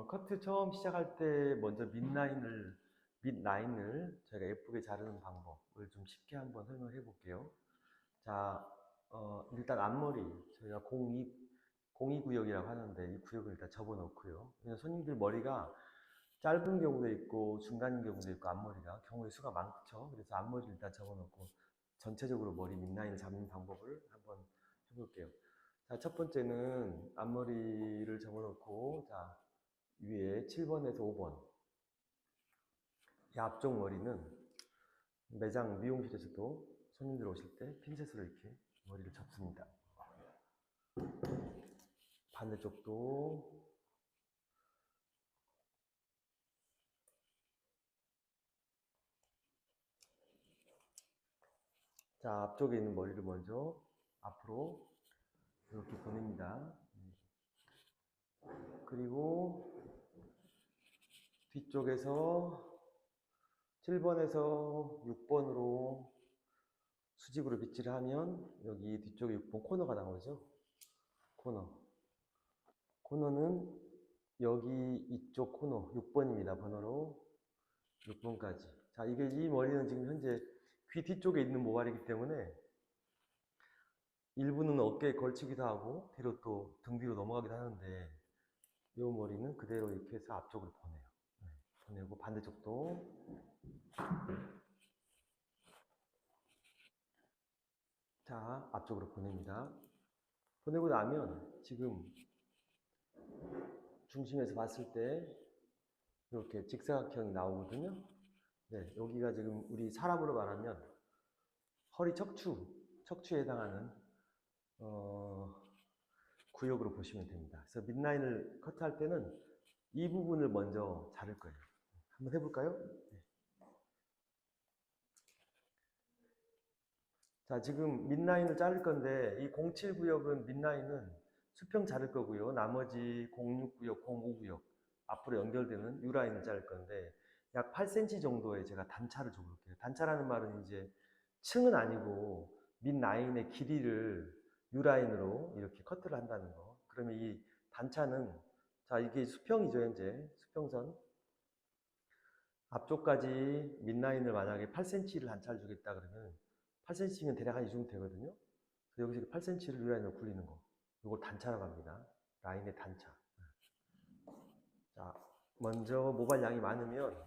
커트 처음 시작할 때 먼저 밑라인을 저희가 예쁘게 자르는 방법을 좀 쉽게 한번 설명해 볼게요. 자, 일단 앞머리, 저희가 02 구역이라고 하는데 이 구역을 일단 접어 놓고요. 왜냐면 손님들 머리가 짧은 경우도 있고 중간인 경우도 있고 앞머리가 경우의 수가 많죠. 그래서 앞머리를 일단 접어 놓고 전체적으로 머리 밑라인을 잡는 방법을 한번 해볼게요. 자, 첫 번째는 앞머리를 접어 놓고, 자, 위에 7번에서 5번. 이 앞쪽 머리는 매장 미용실에서도 손님들 오실 때 핀셋으로 이렇게 머리를 접습니다. 반대쪽도. 자, 앞쪽에 있는 머리를 먼저 앞으로 이렇게 보냅니다. 그리고 뒤쪽에서 7번에서 6번으로 수직으로 빗질을 하면 여기 뒤쪽에 6번 코너가 나오죠. 코너는 여기 이쪽 코너 6번입니다. 번호로 6번까지. 자, 이 머리는 지금 현재 귀 뒤쪽에 있는 모발이기 때문에 일부는 어깨에 걸치기도 하고 뒤로 또 등 뒤로 넘어가기도 하는데 이 머리는 그대로 이렇게 해서 앞쪽으로 보내요. 네, 보내고 반대쪽도. 자, 앞쪽으로 보냅니다. 보내고 나면 지금 중심에서 봤을 때 이렇게 직사각형이 나오거든요. 네, 여기가 지금 우리 사람으로 말하면 허리 척추에 해당하는 구역으로 보시면 됩니다. 그래서 밑라인을 커트할 때는 이 부분을 먼저 자를 거예요. 한번 해볼까요? 네. 자, 지금 밑라인을 자를 건데 이 07 구역은 밑라인은 수평 자를 거고요. 나머지 06 구역, 05 구역 앞으로 연결되는 U라인을 자를 건데 약 8cm 정도의 제가 단차를 줘볼게요. 단차라는 말은 이제 층은 아니고 밑라인의 길이를 U라인으로 이렇게 커트를 한다는 거. 그러면 이 단차는, 자, 이게 수평이죠, 현재. 수평선. 앞쪽까지 밑라인을 만약에 8cm를 단차를 주겠다 그러면 8cm면 대략 한 이 정도 되거든요. 그래서 여기서 8cm를 U라인으로 굴리는 거. 이걸 단차라고 합니다. 라인의 단차. 자, 먼저 모발 양이 많으면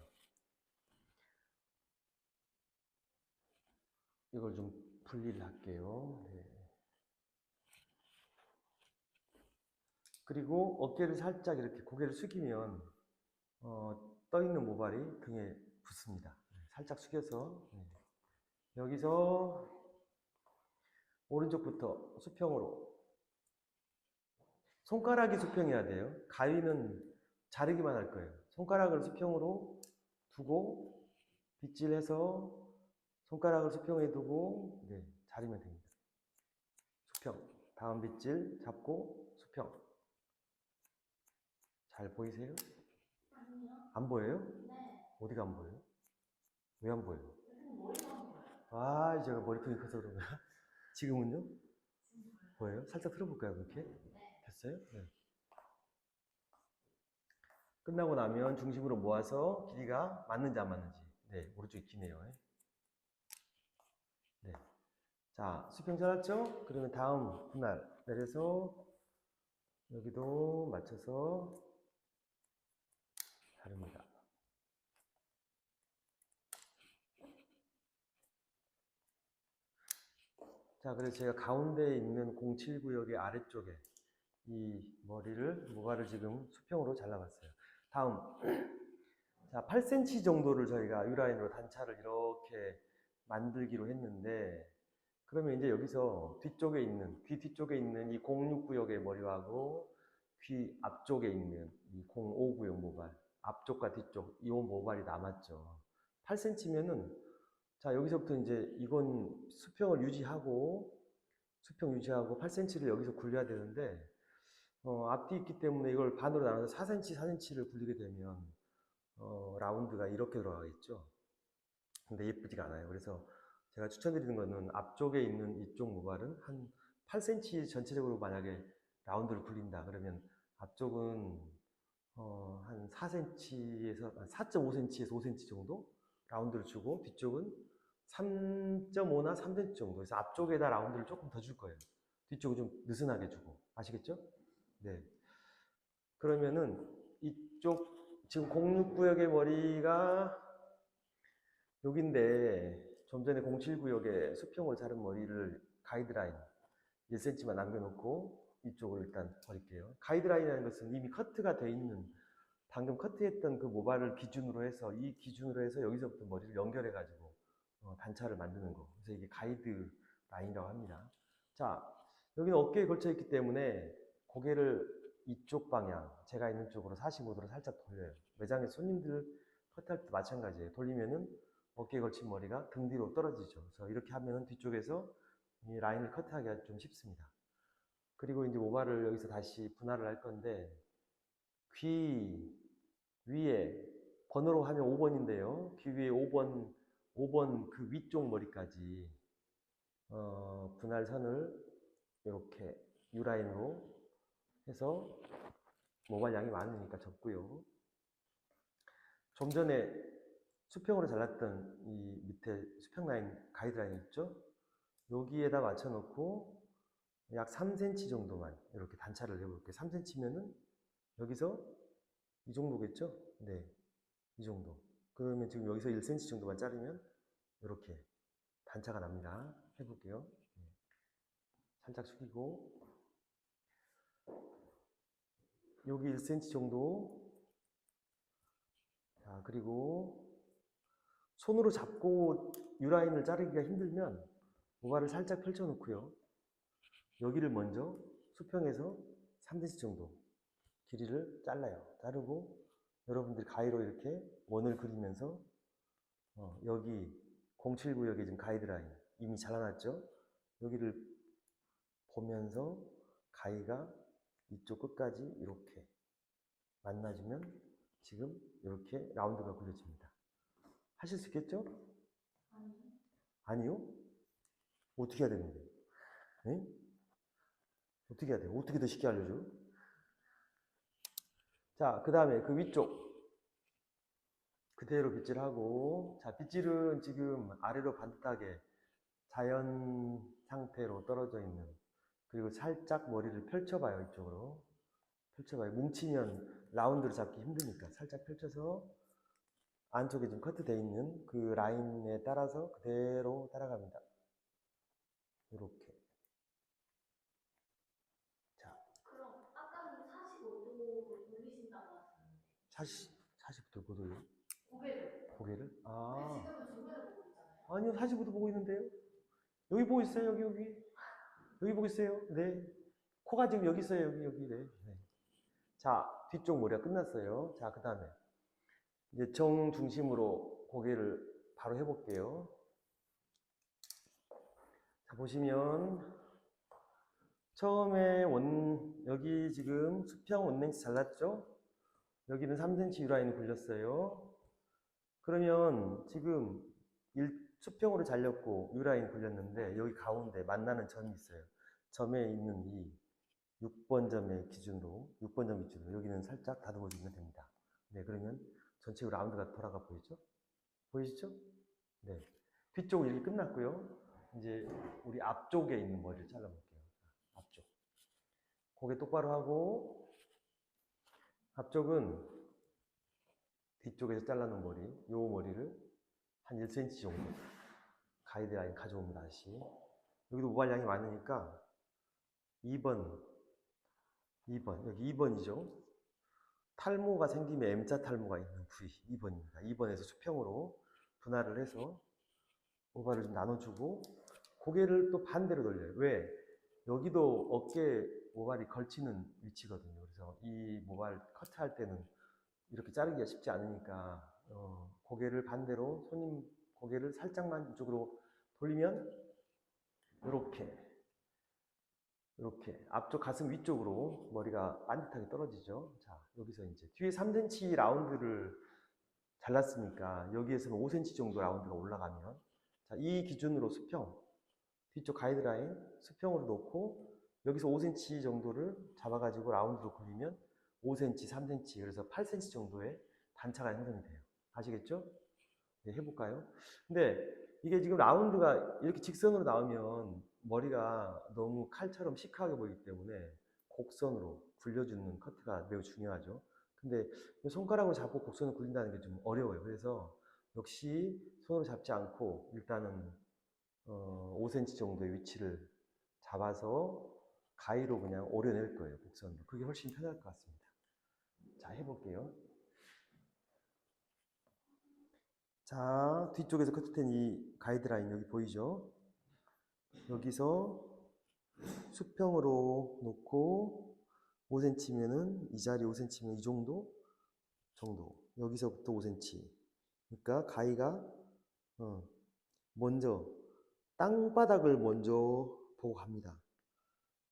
이걸 좀 분리를 할게요. 네. 그리고 어깨를 살짝 이렇게 고개를 숙이면 떠 있는 모발이 등에 붙습니다. 살짝 숙여서. 여기서 오른쪽부터 수평으로. 손가락이 수평해야 돼요. 가위는 자르기만 할 거예요. 손가락을 수평으로 두고 빗질해서 손가락을 수평에 두고 자르면 됩니다. 수평. 다음 빗질 잡고 수평. 잘 보이세요? 안 보여요? 어디가 안 보여요? 왜 안 보여요? 아, 제가 머리통이 커서 그런가? 지금은요? 보여요? 살짝 틀어볼까요, 그렇게? 됐어요? 네. 끝나고 나면 중심으로 모아서 길이가 맞는지 안 맞는지. 네, 오른쪽이 기네요. 네. 자, 수평 잘랐죠? 그러면 다음 분할 내려서 여기도 맞춰서 자릅니다. 자, 그래서 제가 가운데에 있는 07 구역의 아래쪽에 이 모발을 지금 수평으로 잘라봤어요. 다음, 자, 8cm 정도를 저희가 U라인으로 단차를 이렇게 만들기로 했는데, 그러면 이제 여기서 귀 뒤쪽에 있는 이 06 구역의 머리하고 귀 앞쪽에 있는 이 05 구역 모발, 앞쪽과 뒤쪽, 이 모발이 남았죠. 8cm면은, 자, 여기서부터 이제 이건 수평 유지하고 8cm를 여기서 굴려야 되는데, 앞뒤 있기 때문에 이걸 반으로 나눠서 4cm, 4cm를 굴리게 되면, 라운드가 이렇게 들어가겠죠. 근데 예쁘지가 않아요. 그래서 제가 추천드리는 거는 앞쪽에 있는 이쪽 모발은 한 8cm 전체적으로 만약에 라운드를 굴린다 그러면 앞쪽은 한 4cm에서 4.5cm에서 5cm 정도 라운드를 주고 뒤쪽은 3.5나 3cm 정도. 그래서 앞쪽에다 라운드를 조금 더 줄 거예요. 뒤쪽은 좀 느슨하게 주고. 아시겠죠? 네. 그러면은 이쪽 지금 06구역의 머리가 여긴데 좀 전에 07구역에 수평으로 자른 머리를 가이드라인 1cm만 남겨놓고 이쪽을 일단 버릴게요. 가이드라인이라는 것은 이미 커트가 돼 있는 방금 커트했던 그 모발을 기준으로 해서 이 기준으로 해서 여기서부터 머리를 연결해 가지고 단차를 만드는 거. 그래서 이게 가이드라인이라고 합니다. 자, 여기는 어깨에 걸쳐 있기 때문에 고개를 이쪽 방향, 제가 있는 쪽으로 45도로 살짝 돌려요. 매장에 손님들 커트할 때도 마찬가지예요. 돌리면은 어깨에 걸친 머리가 등 뒤로 떨어지죠. 그래서 이렇게 하면은 뒤쪽에서 이 라인을 커트하기가 좀 쉽습니다. 그리고 이제 모발을 여기서 다시 분할을 할 건데 귀 위에 번호로 하면 5번인데요. 귀 위에 5번 그 위쪽 머리까지 분할선을 이렇게 U라인으로 해서 모발 양이 많으니까 접고요. 좀 전에 수평으로 잘랐던 이 밑에 수평 라인 가이드라인 있죠? 여기에다 맞춰놓고 약 3cm 정도만 이렇게 단차를 해볼게요. 3cm면은 여기서 이 정도겠죠? 네, 이 정도. 그러면 지금 여기서 1cm 정도만 자르면 이렇게 단차가 납니다. 해볼게요. 살짝 숙이고 여기 1cm 정도. 자, 그리고 손으로 잡고 U라인을 자르기가 힘들면 모발을 살짝 펼쳐 놓고요. 여기를 먼저 수평에서 3cm 정도 길이를 잘라요. 자르고 여러분들 가위로 이렇게 원을 그리면서 여기 07구역에 지금 가이드라인 이미 잘라놨죠? 여기를 보면서 가위가 이쪽 끝까지 이렇게 만나주면 지금 이렇게 라운드가 굴려집니다. 하실 수 있겠죠? 아니요? 어떻게 해야 되는데? 네? 어떻게 해야 돼요? 어떻게 더 쉽게 알려줘? 자, 그 다음에 그 위쪽 그대로 빗질하고, 자, 빗질은 지금 아래로 반듯하게 자연 상태로 떨어져 있는, 그리고 살짝 머리를 펼쳐봐요. 이쪽으로 펼쳐봐요. 뭉치면 라운드를 잡기 힘드니까 살짝 펼쳐서 안쪽에 좀 커트되어 있는 그 라인에 따라서 그대로 따라갑니다. 이렇게. 자, 그럼 아까는 45도로 돌리신다고 하셨는데 40도 고도요? 고개를. 근데 아, 지금은 정면을 보고 있잖아요. 아니요. 45도 보고 있는데요. 여기 보고 있어요. 여기 보고 있어요. 네. 코가 지금 여기 있어요. 여기. 네. 네. 자, 뒤쪽 머리가 끝났어요. 자, 그 다음에 이제 정중심으로 고개를 바로 해볼게요. 자, 보시면 처음에 여기 지금 수평 원랭스 잘랐죠? 여기는 3cm U라인을 굴렸어요. 그러면 지금 수평으로 잘렸고 U라인 굴렸는데 여기 가운데 만나는 점이 있어요. 점에 있는 이 6번 점의 기준으로 6번 점 기준으로 여기는 살짝 다듬어 주면 됩니다. 네, 그러면 전체적으로 라운드가 돌아가 보이죠? 보이시죠? 네. 뒤쪽은 이렇게 끝났고요. 이제 우리 앞쪽에 있는 머리를 잘라볼게요. 앞쪽. 고개 똑바로 하고 앞쪽은 뒤쪽에서 잘라놓은 머리, 요 머리를 한 1cm 정도 가이드라인 가져옵니다. 다시. 여기도 모발량이 많으니까 2번, 여기 2번이죠. 탈모가 생기면 M자 탈모가 있는 부위 2번입니다. 2번에서 수평으로 분할을 해서 모발을 좀 나눠주고 고개를 또 반대로 돌려요. 왜? 여기도 어깨 모발이 걸치는 위치거든요. 그래서 이 모발 커트할 때는 이렇게 자르기가 쉽지 않으니까 고개를 반대로 손님 고개를 살짝만 이쪽으로 돌리면 이렇게 앞쪽 가슴 위쪽으로 머리가 반듯하게 떨어지죠. 자, 여기서 이제 뒤에 3cm 라운드를 잘랐으니까 여기에서는 5cm 정도 라운드가 올라가면 자, 이 기준으로 수평 뒤쪽 가이드라인 수평으로 놓고 여기서 5cm 정도를 잡아가지고 라운드로 굴리면 5cm, 3cm, 그래서 8cm 정도의 단차가 형성이 돼요. 아시겠죠? 네, 해볼까요? 근데 이게 지금 라운드가 이렇게 직선으로 나오면 머리가 너무 칼처럼 시크하게 보이기 때문에 곡선으로 굴려주는 커트가 매우 중요하죠. 근데 손가락으로 잡고 곡선을 굴린다는 게 좀 어려워요. 그래서 역시 손으로 잡지 않고 일단은 5cm 정도의 위치를 잡아서 가위로 그냥 오려낼 거예요. 곡선으로. 그게 훨씬 편할 것 같습니다. 자, 해볼게요. 자, 뒤쪽에서 커트된 이 가이드라인 여기 보이죠? 여기서 수평으로 놓고 5cm면은 이 자리 5cm면 이 정도? 여기서부터 5cm. 그러니까 가위가 먼저 땅바닥을 먼저 보고 갑니다.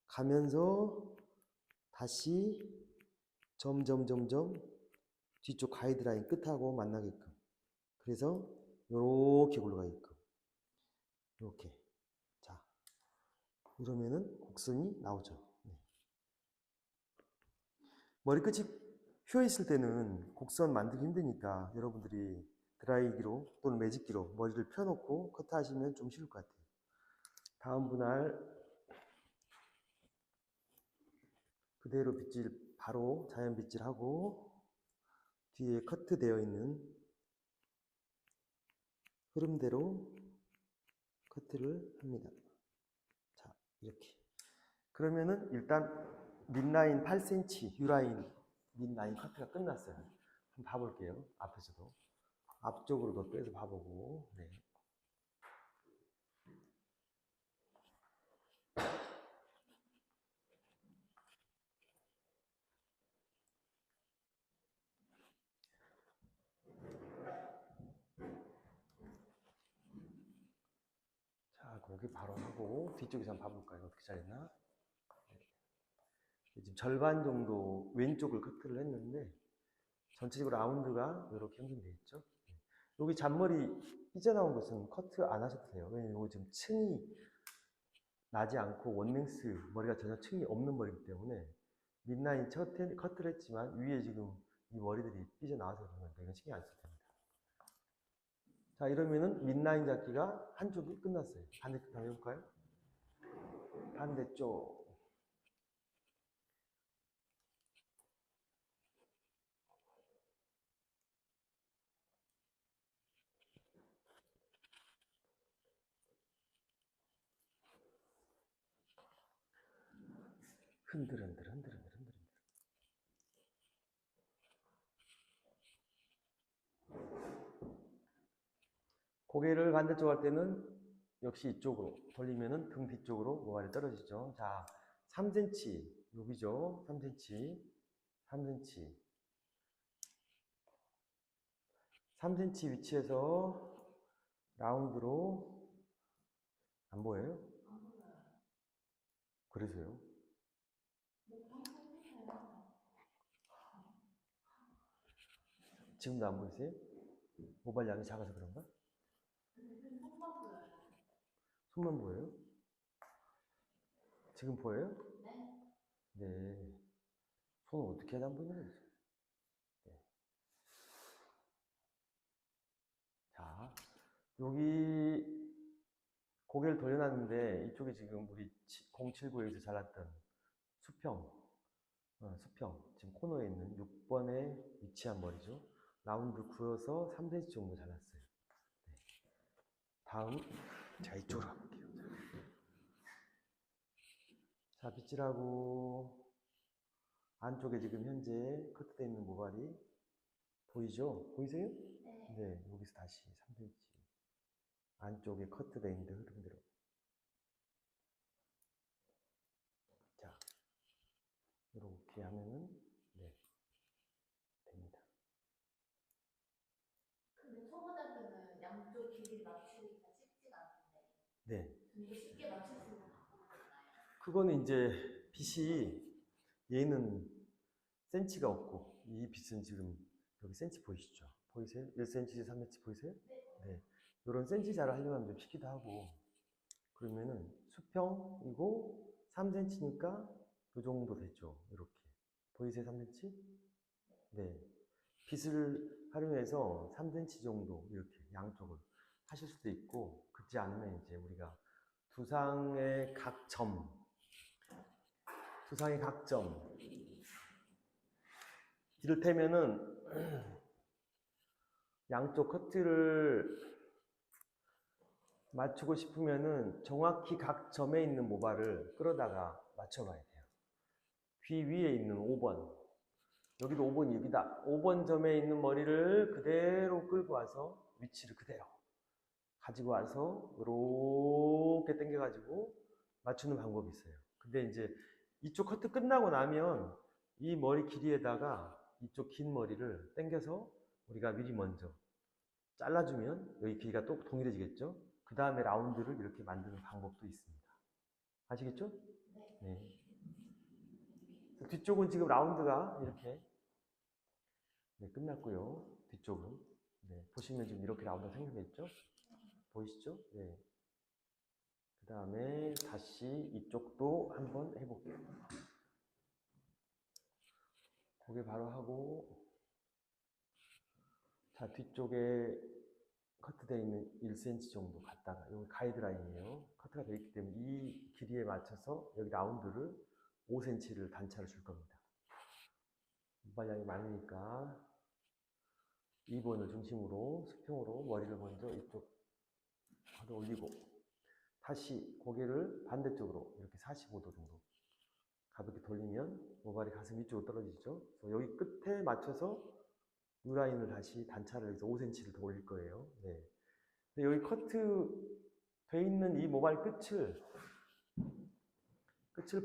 가면서 다시 점점 뒤쪽 가이드라인 끝하고 만나게끔. 그래서 이렇게 굴러가게끔. 이렇게. 자, 이러면은 곡선이 나오죠. 네. 머리끝이 휘어 있을 때는 곡선 만들기 힘드니까 여러분들이 드라이기로 또는 매직기로 머리를 펴놓고 커트하시면 좀 쉬울 것 같아요. 다음 분할 그대로 빗질 바로 자연 빗질하고 뒤에 커트되어 있는 흐름대로 커트를 합니다. 자, 이렇게. 그러면은 일단 mid라인 8cm U라인 mid라인 커트가 끝났어요. 한번 봐볼게요. 앞에서도. 앞쪽으로도 빼서 봐보고. 네. 자, 거기 바로 하고 뒤쪽에서 한번 봐볼까요? 어떻게 잘했나? 네. 지금 절반 정도 왼쪽을 커트를 했는데 전체적으로 라운드가 이렇게 형성되어 있죠. 네. 여기 잔머리 삐져나온 것은 커트 안 하셔도 돼요. 왜냐면 이거 지금 층이 나지 않고 원랭스 머리가 전혀 층이 없는 머리이기 때문에 mid라인 커트를 했지만 위에 지금 이 머리들이 삐져나와서 그런 건데 이건 신경 안 써도 됩니다. 자, 이러면은 mid라인 잡기가 한쪽이 끝났어요. 반대쪽 한번 해볼까요? 반대쪽. 흔들흔들. 고개를 반대쪽 할 때는 역시 이쪽으로 돌리면은 등 뒤쪽으로 모발이 떨어지죠. 자, 3cm 여기죠. 3cm 3cm 위치에서 라운드로 안 보여요? 그래서요? 지금도 안 보이세요? 모발량이 작아서 그런가? 손만 보여요? 지금 보여요? 네. 손은 어떻게 해야 안 보이는 거지? 네. 자, 여기 고개를 돌려놨는데 이쪽에 지금 우리 079에서 잘랐던 수평, 수평 지금 코너에 있는 6번에 위치한 머리죠. 라운드 그어서 3cm 정도 잘랐어요. 네. 다음, 자, 이쪽으로 가볼게요. 자, 빗질하고 안쪽에 지금 현재 커트되어 있는 모발이 보이죠? 보이세요? 네, 여기서 다시 3cm 안쪽에 커트되어 있는 흐름대로. 자, 이렇게 하면은 네, 됩니다. 근데 초보자들은 양쪽 길이 맞추기가 쉽지가 않은데 네, 이거 쉽게 맞출 수 있는 방법이 있나요? 그거는 이제 빗이 얘는 센치가 없고 이 빗은 지금 여기 센치 보이시죠? 보이세요? 1cm, 3cm 보이세요? 네. 이런 센치 자를 하려면 좀 쉽기도 하고 그러면은 수평이고 3cm니까 이 정도 됐죠. 이렇게 보이세요? 3cm? 네. 빗을 활용해서 3cm 정도 이렇게 양쪽을 하실 수도 있고, 그렇지 않으면 이제 우리가 두상의 각점, 이를테면은 양쪽 커트를 맞추고 싶으면은 정확히 각 점에 있는 모발을 끌어다가 맞춰봐야 돼요. 귀 위에 있는 5번, 여기도 5번이 여기다. 5번 점에 있는 머리를 그대로 끌고 와서 위치를 그대로 가지고 와서 이렇게 당겨가지고 맞추는 방법이 있어요. 근데 이제 이쪽 커트 끝나고 나면 이 머리 길이에다가 이쪽 긴 머리를 당겨서 우리가 미리 먼저 잘라주면 여기 길이가 또 동일해지겠죠? 그 다음에 라운드를 이렇게 만드는 방법도 있습니다. 아시겠죠? 네. 뒤쪽은 지금 라운드가 이렇게 끝났고요. 뒤쪽은 보시면 지금 이렇게 라운드가 생겼겠죠? 보이시죠? 네. 그 다음에 다시 이쪽도 한번 해볼게요. 고개 바로 하고, 자, 뒤쪽에 커트되어 있는 1cm 정도 갖다가, 여기 가이드라인이에요. 커트가 되어 있기 때문에 이 길이에 맞춰서 여기 라운드를 5cm를 단차를 줄 겁니다. 모발량이 많으니까 2번을 중심으로 수평으로 머리를 먼저 이쪽 하도 올리고, 다시 고개를 반대쪽으로 이렇게 45도 정도 가볍게 돌리면 모발이 가슴 위쪽으로 떨어지죠. 그래서 여기 끝에 맞춰서 U라인을 다시 단차를 해서 5cm를 더 올릴 거예요. 네. 근데 여기 커트 돼 있는 이 모발 끝을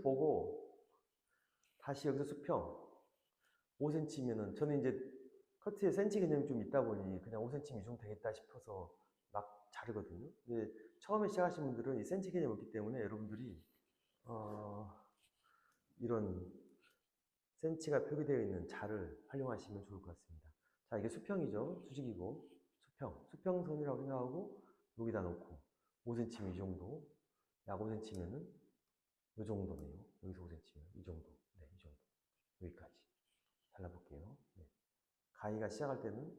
보고 다시 여기서 수평 5cm면은, 저는 이제 커트에 센치 개념이 좀 있다 보니 그냥 5cm 이 정도 되겠다 싶어서 막 자르거든요. 근데 처음에 시작하신 분들은 이 센치 개념이 없기 때문에 여러분들이 이런 센치가 표기되어 있는 자를 활용하시면 좋을 것 같습니다. 자, 이게 수평이죠. 수직이고 수평선이라고 생각하고 여기다 놓고 5cm 이 정도, 약 5cm면은 이 정도네요. 여기서 5cm면 이 정도, 네, 이 정도, 여기까지 잘라볼게요. 네. 가위가 시작할 때는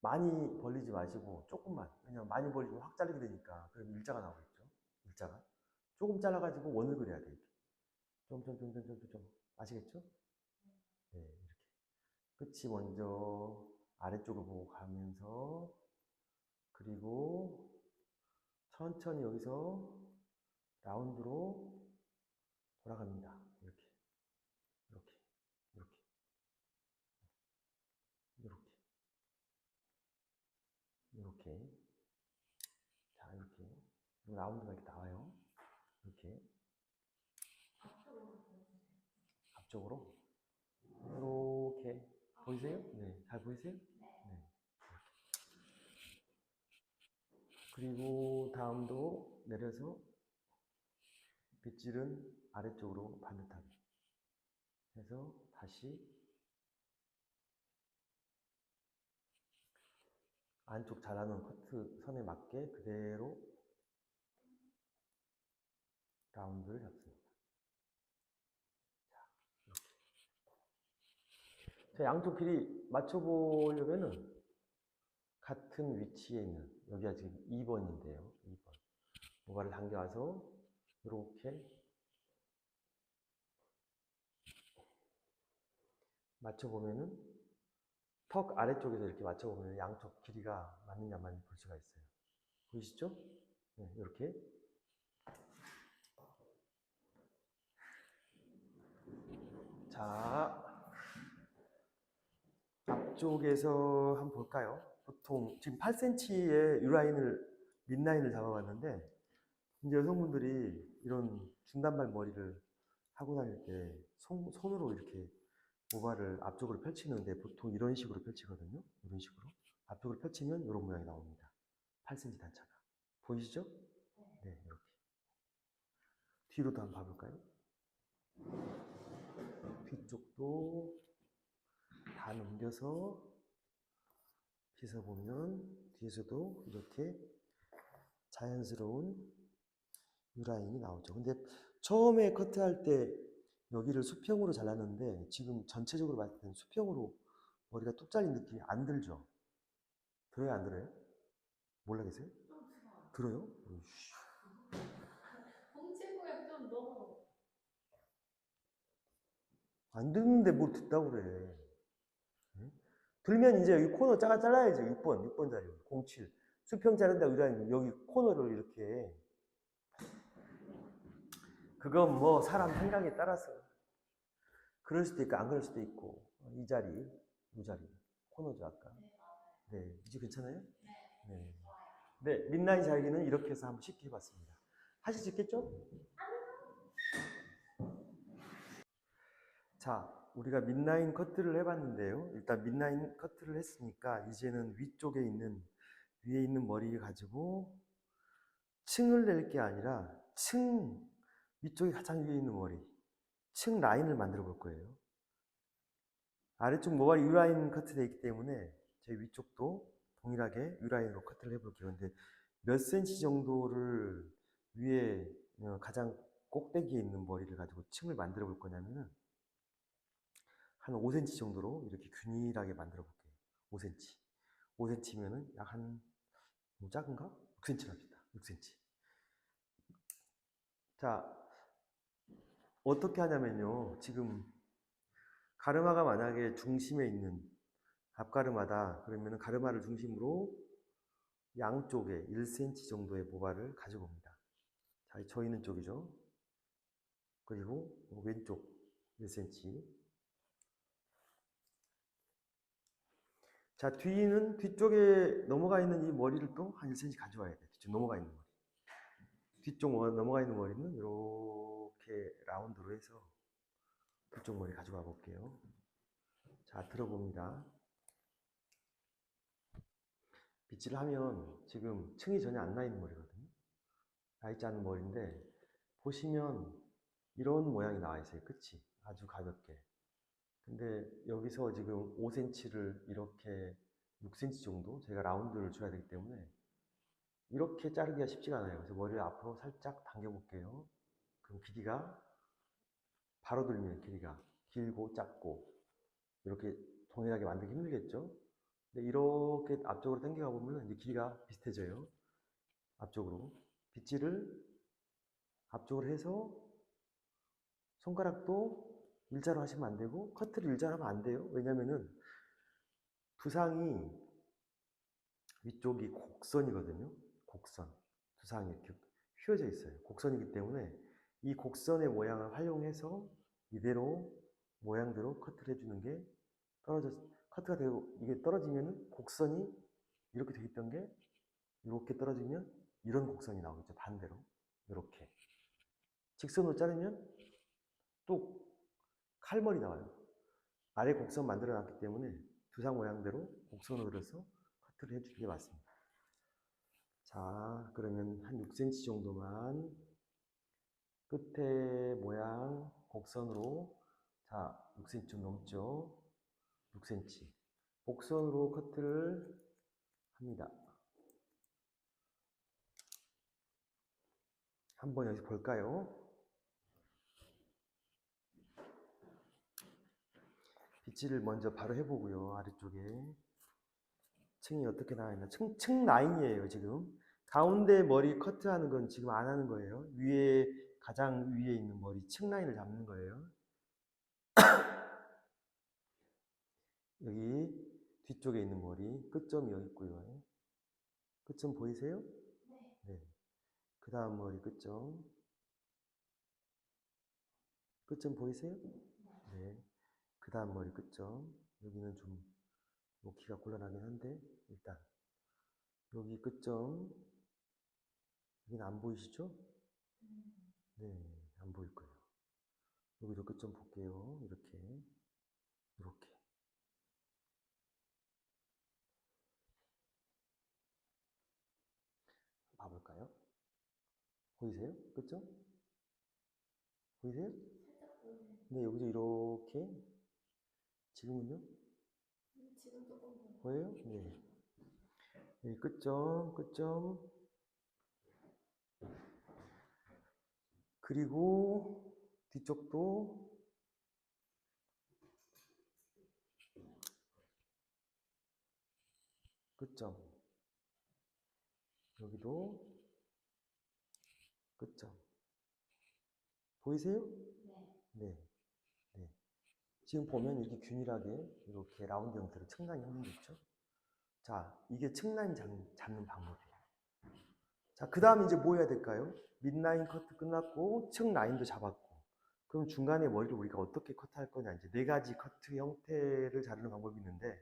많이 벌리지 마시고 조금만, 왜냐면 많이 벌리면 확 자르게 되니까 그럼 일자가 나오겠죠. 일자가 조금 잘라가지고 원을 그려야 돼. 좀 아시겠죠? 네, 이렇게 끝이 먼저 아래쪽을 보고 가면서, 그리고 천천히 여기서 라운드로 돌아갑니다. 이렇게 이렇게 이렇게 이렇게 이렇게. 자, 이렇게 라운드가 이렇게 나와요. 이렇게 앞쪽으로 이렇게. 보이세요? 네, 잘 보이세요? 네. 그리고 다음도 내려서 빗질은 아래쪽으로 반듯하게 해서 다시 안쪽 잘라놓은 커트 선에 맞게 그대로 라운드를 잡습니다. 자, 이렇게. 자, 양쪽 길이 맞춰보려면은 같은 위치에 있는, 여기가 지금 2번인데요. 2번. 모발을 당겨와서 이렇게 맞춰보면은, 턱 아래쪽에서 이렇게 맞춰보면 양쪽 길이가 맞느냐 안 맞느냐 볼 수가 있어요. 보이시죠? 네, 이렇게. 자, 앞쪽에서 한번 볼까요? 보통 지금 8cm의 U라인을, mid라인을 잡아봤는데, 이제 여성분들이 이런 중단발 머리를 하고 다닐 때 손으로 이렇게 모발을 앞쪽으로 펼치는데 보통 이런 식으로 펼치거든요. 이런 식으로. 앞쪽으로 펼치면 이런 모양이 나옵니다. 8cm 단차가. 보이시죠? 네, 이렇게. 뒤로도 한번 봐볼까요? 뒤쪽도 다 넘겨서 빗어보면 뒤에서도 이렇게 자연스러운 U라인이 나오죠. 근데 처음에 커트할 때 여기를 수평으로 잘랐는데 지금 전체적으로 봤을 때는 수평으로 머리가 뚝 잘린 느낌이 안 들죠? 들어요, 안 들어요? 몰라 계세요? 좀 들어요. 들어요? 어이씨. 공치구역 좀 너무 안 듣는데 뭘 듣다고 그래. 응? 들면 이제 여기 코너 잘라야지. 6번 자리. 07. 수평 자른다 의뢰하는 여기 코너를 이렇게. 그건 뭐 사람 생각에 따라서. 그럴 수도 있고, 안 그럴 수도 있고. 이 자리, 이 자리. 코너죠, 아까. 네, 맞아요. 네. 이제 괜찮아요? 네, 네. 좋아요. 네. mid라인 잘기는 이렇게 해서 한번 쉽게 해봤습니다. 하실 수 있겠죠? 자, 우리가 mid라인 커트를 해봤는데요. 일단 mid라인 커트를 했으니까 이제는 위쪽에 있는 위에 있는 머리 가지고 층을 낼 게 아니라 위쪽에 가장 위에 있는 머리 층 라인을 만들어 볼 거예요. 아래쪽 모발이 U라인 커트되어 있기 때문에 제 위쪽도 동일하게 U라인으로 커트를 해볼게요. 근데 몇 센치 정도를 위에 가장 꼭대기에 있는 머리를 가지고 층을 만들어 볼 거냐면은 한 5cm 정도로 이렇게 균일하게 만들어 볼게요. 5cm. 5cm면은 약 한, 작은가? 6cm 합시다. 6cm. 자, 어떻게 하냐면요. 지금 가르마가 만약에 중심에 있는 앞가르마다 그러면 가르마를 중심으로 양쪽에 1cm 정도의 모발을 가지고 옵니다. 자, 저 있는 쪽이죠. 그리고 왼쪽 1cm. 자, 뒤쪽에 넘어가 있는 이 머리를 또 한 1cm 가져와야 돼. 뒤쪽 넘어가 있는 머리. 뒤쪽 넘어가 있는 머리는 이렇게 라운드로 해서 뒤쪽 머리 가져가 볼게요. 자, 들어봅니다. 빗질을 하면 지금 층이 전혀 안 나 있는 머리거든요. 나 있지 않은 머리인데 보시면 이런 모양이 나와 있어요. 끝이 아주 가볍게. 근데 여기서 지금 5cm를 이렇게 6cm 정도 제가 라운드를 줘야 되기 때문에 이렇게 자르기가 쉽지가 않아요. 그래서 머리를 앞으로 살짝 당겨 볼게요. 그럼 길이가 바로 들면 길이가 길고 짧고 이렇게 동일하게 만들기 힘들겠죠? 근데 이렇게 앞쪽으로 당겨가 보면 이제 길이가 비슷해져요. 앞쪽으로 빗질을 앞쪽으로 해서 손가락도 일자로 하시면 안 되고 커트를 일자로 하면 안 돼요. 왜냐면은 두상이 위쪽이 곡선이거든요. 곡선. 두상이 이렇게 휘어져 있어요. 곡선이기 때문에 이 곡선의 모양을 활용해서 이대로 모양대로 커트를 해주는 게 커트가 되고 이게 떨어지면 곡선이 이렇게 돼 있던 게 이렇게 떨어지면 이런 곡선이 나오겠죠. 반대로 이렇게 직선으로 자르면 또 칼머리 나와요. 아래 곡선 만들어 놨기 때문에 두상 모양대로 곡선으로 그려서 커트를 해주는 게 맞습니다. 자, 그러면 한 6cm 정도만 끝에 모양 곡선으로 자, 6cm 좀 넘죠? 6cm 곡선으로 커트를 합니다. 한번 여기서 볼까요? 빗질을 먼저 바로 해보고요. 아래쪽에 층이 어떻게 나와 있나? 층 라인이에요, 지금. 가운데 머리 커트하는 건 지금 안 하는 거예요. 가장 위에 있는 머리 층 라인을 잡는 거예요. 여기 뒤쪽에 있는 머리 끝점이 여기 있고요. 끝점 보이세요? 네. 네. 그 다음 머리 끝점. 끝점 보이세요? 네. 그 다음 머리 끝점. 여기는 좀 놓기가 곤란하긴 한데 일단 여기 끝점. 여기는 안 보이시죠? 네, 안 보일 거예요. 여기도 끝점 볼게요. 이렇게, 이렇게. 봐볼까요? 보이세요? 끝점? 보이세요? 살짝 보이네요. 네, 여기도 이렇게. 지금은요? 지금 조금 보여요. 보여요? 네. 여기 끝점, 끝점. 그리고 뒤쪽도 끝점. 여기도 끝점. 보이세요? 네. 네. 네. 지금 보면 이렇게 균일하게 이렇게 라운드 형태로 층라인 형성도 있죠? 자, 이게 층라인 잡는 방법이에요. 자, 그 다음에 이제 뭐 해야 될까요? mid라인 커트 끝났고, 층 라인도 잡았고, 그럼 중간에 머리를 우리가 어떻게 커트할 거냐, 이제 네 가지 커트 형태를 자르는 방법이 있는데,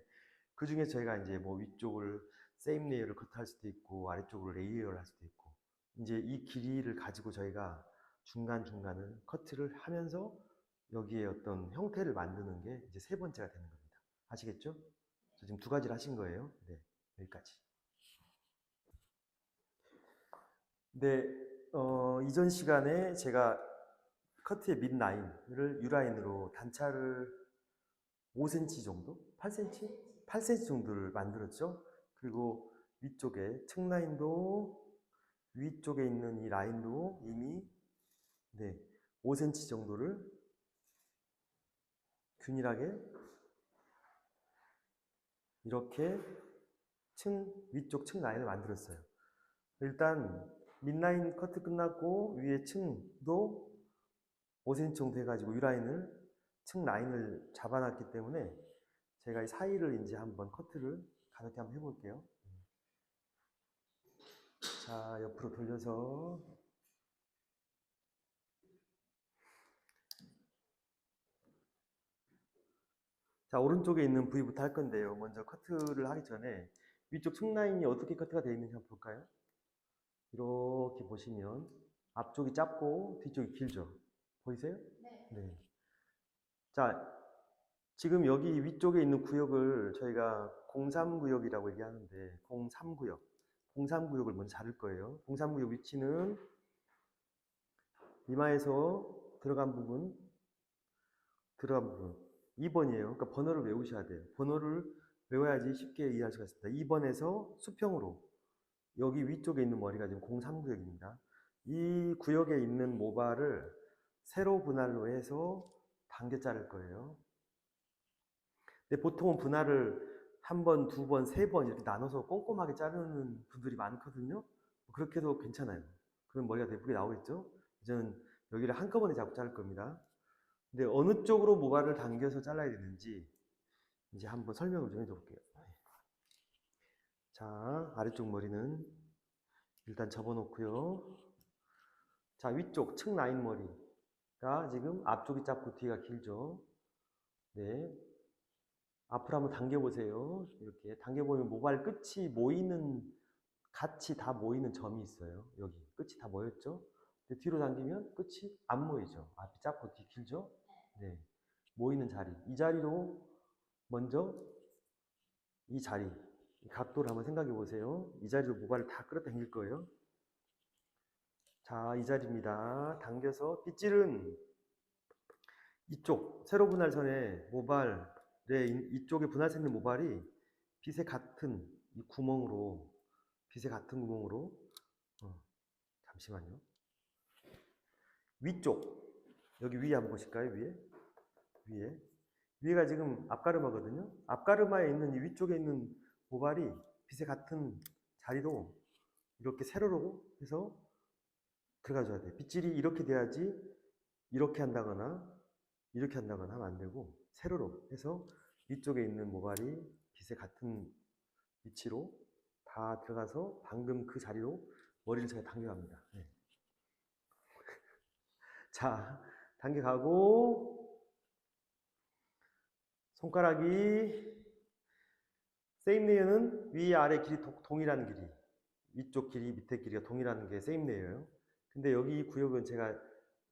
그 중에 저희가 이제 뭐 위쪽을 세임 레이어를 커트할 수도 있고, 아래쪽으로 레이어를 할 수도 있고, 이제 이 길이를 가지고 저희가 중간중간을 커트를 하면서 여기에 어떤 형태를 만드는 게 이제 세 번째가 되는 겁니다. 아시겠죠? 저 지금 두 가지를 하신 거예요. 네, 여기까지. 네, 이전 시간에 제가 커트의 mid라인을 U라인으로 단차를 5cm 정도? 8cm? 8cm 정도를 만들었죠. 그리고 위쪽에 층라인도 위쪽에 있는 이 라인도 이미 네, 5cm 정도를 균일하게 이렇게 위쪽 층 라인을 만들었어요. 일단 mid라인 커트 끝났고 위에 층도 5cm 정도 해가지고 층 라인을 잡아놨기 때문에 제가 이 사이를 이제 한번 커트를 가볍게 한번 해볼게요. 자, 옆으로 돌려서 자, 오른쪽에 있는 부위부터 할 건데요. 먼저 커트를 하기 전에 위쪽 층 라인이 어떻게 커트가 되어 있는지 한번 볼까요? 이렇게 보시면 앞쪽이 짧고 뒤쪽이 길죠? 보이세요? 네. 네. 자, 지금 여기 위쪽에 있는 구역을 저희가 03구역이라고 얘기하는데 03구역, 03구역을 먼저 자를 거예요. 03구역 위치는 이마에서 들어간 부분 2번이에요. 그러니까 번호를 외우셔야 돼요. 번호를 외워야지 쉽게 이해할 수가 있습니다. 2번에서 수평으로 여기 위쪽에 있는 머리가 지금 03구역입니다. 이 구역에 있는 모발을 세로 분할로 해서 당겨 자를 거예요. 근데 보통은 분할을 한 번, 두 번, 세 번 이렇게 나눠서 꼼꼼하게 자르는 분들이 많거든요. 그렇게 해도 괜찮아요. 그럼 머리가 예쁘게 나오겠죠? 저는 여기를 한꺼번에 잡고 자를 겁니다. 근데 어느 쪽으로 모발을 당겨서 잘라야 되는지 이제 한번 설명을 좀 해볼게요. 자, 아래쪽 머리는 일단 접어놓고요. 자, 위쪽 층 라인 머리가 지금 앞쪽이 짧고 뒤가 길죠. 네. 앞으로 한번 당겨보세요. 이렇게 당겨보면 모발 끝이 같이 다 모이는 점이 있어요. 여기 끝이 다 모였죠? 근데 뒤로 당기면 끝이 안 모이죠. 앞이 짧고 뒤 길죠? 네. 모이는 자리. 이 자리로 먼저 이 자리, 이 각도를 한번 생각해 보세요. 이 자리로 모발을 다 끌어당길 거예요. 자, 이 자리입니다. 당겨서 빗질은 이쪽 세로 분할선에 이쪽에 분할선 있는 모발이 빛의 같은 빛의 같은 구멍으로 잠시만요. 위쪽 여기 위에 한번 보실까요? 위에가 지금 앞가르마거든요. 앞가르마에 있는 이 위쪽에 있는 모발이 빛의 같은 자리로 이렇게 세로로 해서 들어가줘야 돼요. 빗질이 이렇게 돼야지 이렇게 한다거나 하면 안 되고 세로로 해서 위쪽에 있는 모발이 빛의 같은 위치로 다 들어가서 방금 그 자리로 머리를 제가 당겨갑니다. 네. 자, 당겨가고 손가락이 세임 레이어는 위 아래 길이 동일한 길이 위쪽 길이 밑에 길이가 동일한 게 세임 레이어예요. 근데 여기 구역은 제가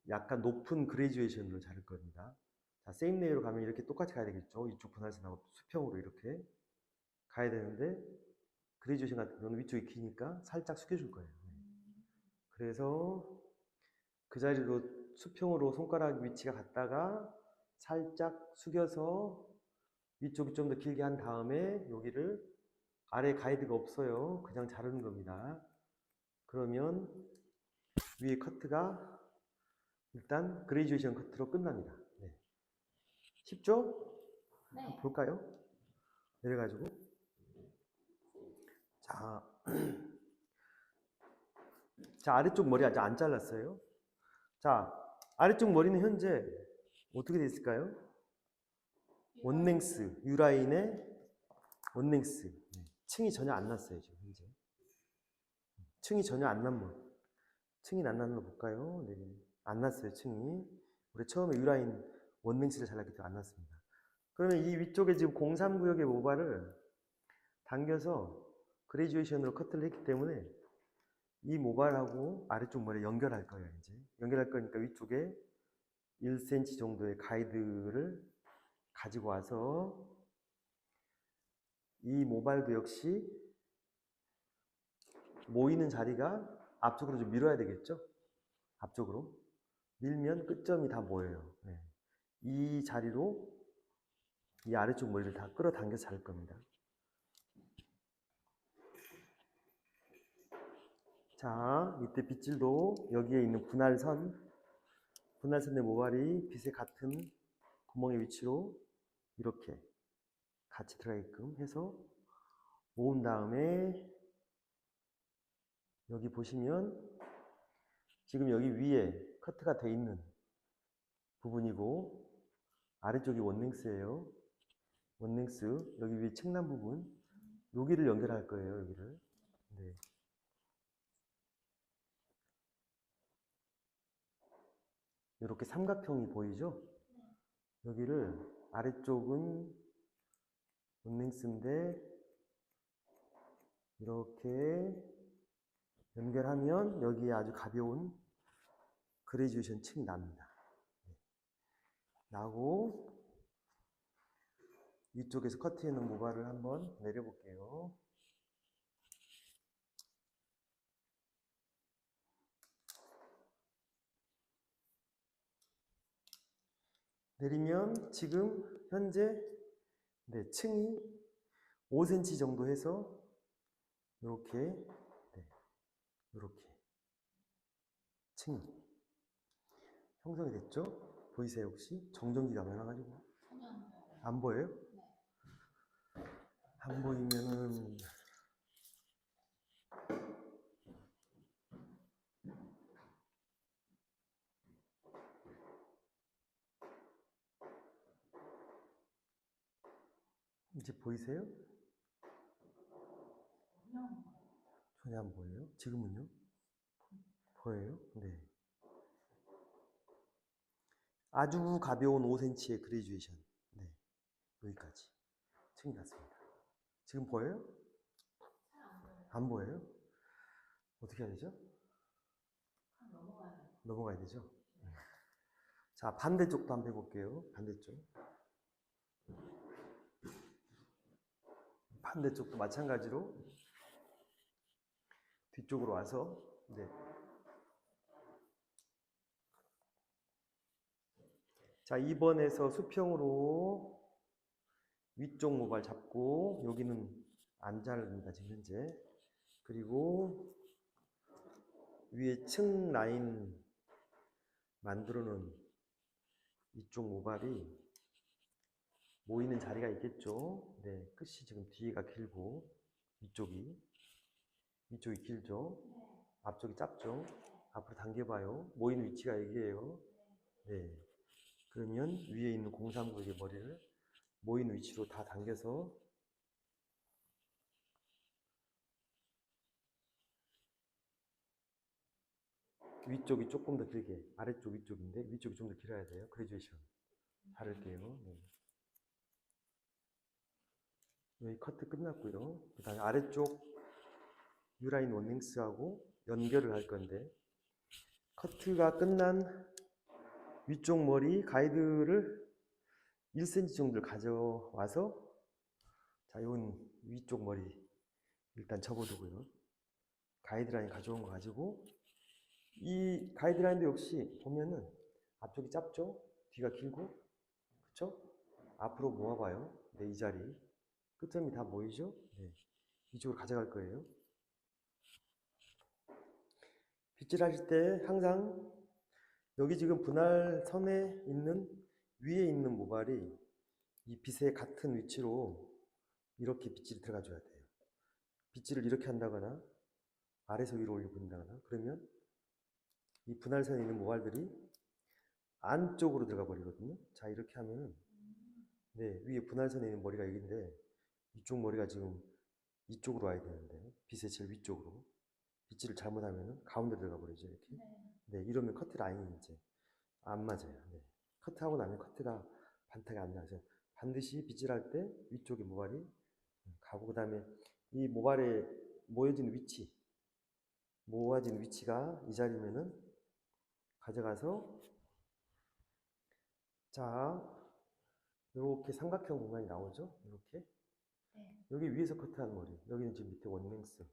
약간 높은 그레듀에이션으로 자를 겁니다. 자, 세임 레이어로 가면 이렇게 똑같이 가야 되겠죠. 이쪽 분할선하고 수평으로 이렇게 가야 되는데 그레듀에이션 같은 경우는 위쪽이 기니까 살짝 숙여줄 거예요. 그래서 그 자리로 수평으로 손가락 위치가 갔다가 살짝 숙여서 위쪽이 좀 더 길게 한 다음에 여기를 아래 가이드가 없어요. 그냥 자르는 겁니다. 그러면 위에 커트가 일단 그레듀에이션 커트로 끝납니다. 네. 쉽죠? 네. 볼까요? 내려가지고 자, 자, 아래쪽 머리 아직 안 잘랐어요. 자, 아래쪽 머리는 현재 어떻게 돼 있을까요? 원랭스, U라인의 원랭스. 네. 층이 전혀 안 났어요, 지금 현재. 층이 전혀 안 난 거. 층이 안 났나 볼까요? 네. 안 났어요, 층이. 우리 처음에 U라인 원랭스를 잘랐기 때문에 안 났습니다. 그러면 이 위쪽에 지금 03구역의 모발을 당겨서 그레듀에이션으로 커트를 했기 때문에 이 모발하고 아래쪽 머리를 연결할 거예요, 이제. 연결할 거니까 위쪽에 1cm 정도의 가이드를 가지고 와서 이 모발도 역시 모이는 자리가 앞쪽으로 좀 밀어야 되겠죠? 앞쪽으로. 밀면 끝점이 다 모여요. 네. 이 자리로 이 아래쪽 머리를 다 끌어당겨서 자를 겁니다. 자, 이때 빗질도 여기에 있는 분할선의 모발이 빗의 같은 구멍의 위치로 이렇게 같이 들어가게끔 해서 모은 다음에 여기 보시면 지금 여기 위에 커트가 돼 있는 부분이고 아래쪽이 원랭스예요. 원랭스 여기 위에 측난 부분 여기를 연결할 거예요. 여기를. 네. 이렇게 삼각형이 보이죠? 여기를 아래쪽은 원랭스인데 이렇게 연결하면 여기에 아주 가벼운 그레듀에이션 층이 납니다. 나고 이쪽에서 커트해 놓은 모발을 한번 내려볼게요. 내리면 지금 현재 층이 5cm 정도 해서 이렇게 이렇게 층이 형성이 됐죠? 보이세요 혹시? 정전기가 많아가지고 안 보여요? 안 보이면은 이제 보이세요? 전혀 안 보여요? 지금은요? 보여요? 네. 아주 가벼운 5cm의 그레듀에이션. 네. 여기까지. 층이 났습니다. 지금 보여요? 안 보여요? 어떻게 해야 되죠? 넘어가야 되죠? 자, 반대쪽도 한번 해볼게요. 반대쪽. 반대쪽도 마찬가지로 뒤쪽으로 와서 네. 자, 2번에서 수평으로 위쪽 모발 잡고 여기는 안 자릅니다 지금 현재. 그리고 위에 층 라인 만들어 놓은 이쪽 모발이 모이는 자리가 있겠죠. 네, 끝이 지금 뒤가 길고 위쪽이 길죠. 앞쪽이 짧죠. 앞으로 당겨봐요. 모이는 위치가 여기에요. 네. 그러면 위에 있는 039의 머리를 모이는 위치로 다 당겨서 위쪽이 조금 더 길게, 아래쪽 위쪽인데 위쪽이 좀 더 길어야 돼요. 그레듀에이션 바를게요. 네. 여기 커트 끝났고요. 그 다음에 아래쪽 U라인 원링스하고 연결을 할 건데 커트가 끝난 위쪽 머리 가이드를 1cm 정도를 가져와서 자, 이건 위쪽 머리 일단 접어두고요. 가이드라인 가져온 거 가지고 이 가이드라인도 역시 보면은 앞쪽이 짧죠? 뒤가 길고 그쵸? 앞으로 모아봐요. 네, 이 자리 끝점이 다 보이죠? 네, 이쪽으로 가져갈 거예요. 빗질하실 때 항상 여기 지금 분할선에 있는 위에 있는 모발이 이 빗의 같은 위치로 이렇게 빗질이 들어가 줘야 돼요. 빗질을 이렇게 한다거나 아래에서 위로 올려 본다거나 그러면 이 분할선에 있는 모발들이 안쪽으로 들어가 버리거든요. 자, 이렇게 하면은 네, 위에 분할선에 있는 머리가 여기인데 이쪽 머리가 지금 이쪽으로 와야 되는데 빗의 제일 위쪽으로 빗질을 잘못하면 가운데 들어가 버리죠. 이렇게. 네, 이러면 커트 라인이 이제 안 맞아요. 네. 커트하고 나면 커트가 반타가 안 나죠. 반드시 빗질할 때 위쪽에 모발이 가고 그다음에 이 모발에 모여진 위치, 모아진 위치가 이 자리면은 가져가서 자 이렇게 삼각형 공간이 나오죠. 이렇게 여기 위에서 커트하는 머리, 여기는 지금 밑에 원랭스.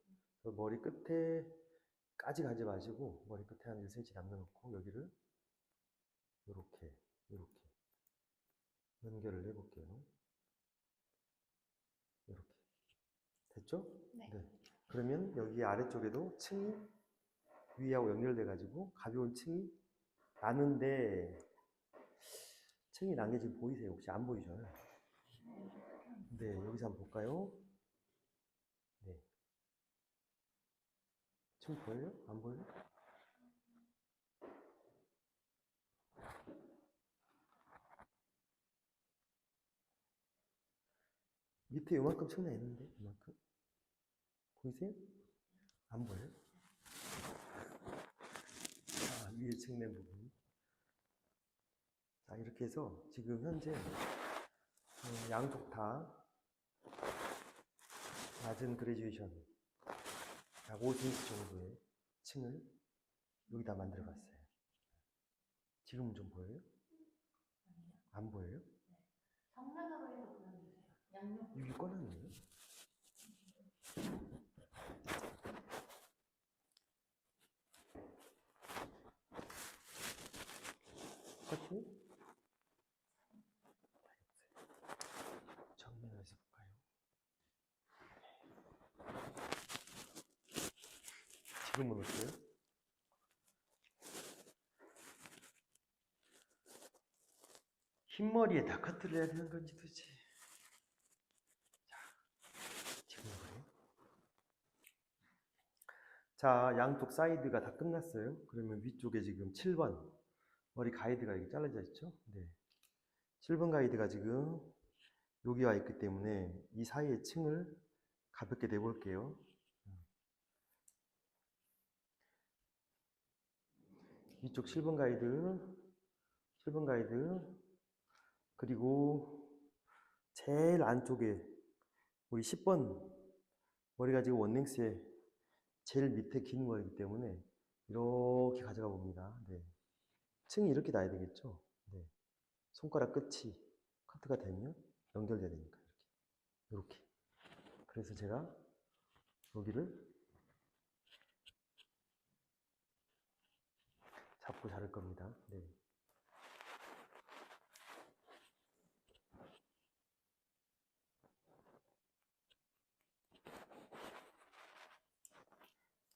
머리 끝에까지 가지 마시고 머리 끝에 한 1cm 남겨놓고 여기를 이렇게 연결을 해볼게요. 이렇게 됐죠? 네. 그러면 여기 아래쪽에도 층이 위하고 연결돼 가지고 가벼운 층이 나는데 층이 난 게 지금 보이세요? 혹시 안 보이셔요? 네, 여기서 한번 볼까요? 네. 층 보여요? 안 보여요? 밑에 요만큼 층 나 있는데 요만큼 보이세요? 안 보여요? 아, 위에 층 낸 부분. 자, 이렇게 해서 지금 현재 양쪽 다 낮은 그레듀에이션 약 5cm 정도의 층을 여기다 만들어 봤어요. 지금은 좀 보여요? 안 보여요? 정면으로 해서 보여주세요. 양옆. 여기 꺼놨네요. 똑같이 정면에서 볼까요? 지금은 어때요? 흰머리에 다 커트를 해야 되는 건지 도대체. 자, 지금 그래요? 자, 양쪽 사이드가 다 끝났어요. 그러면 위쪽에 지금 7번 머리 가이드가 여기 잘라져 있죠? 네. 7번 가이드가 지금 여기 와 있기 때문에 이 사이의 층을 가볍게 내볼게요. 이쪽 7번 가이드, 7번 가이드, 그리고 제일 안쪽에 우리 10번 머리가 지금 원랭스의 제일 밑에 긴 머리이기 때문에 이렇게 가져가 봅니다. 네. 층이 이렇게 나야 되겠죠? 네. 손가락 끝이 커트가 되면 연결돼야 되니까 이렇게. 그래서 제가 여기를 잡고 자를 겁니다. 네.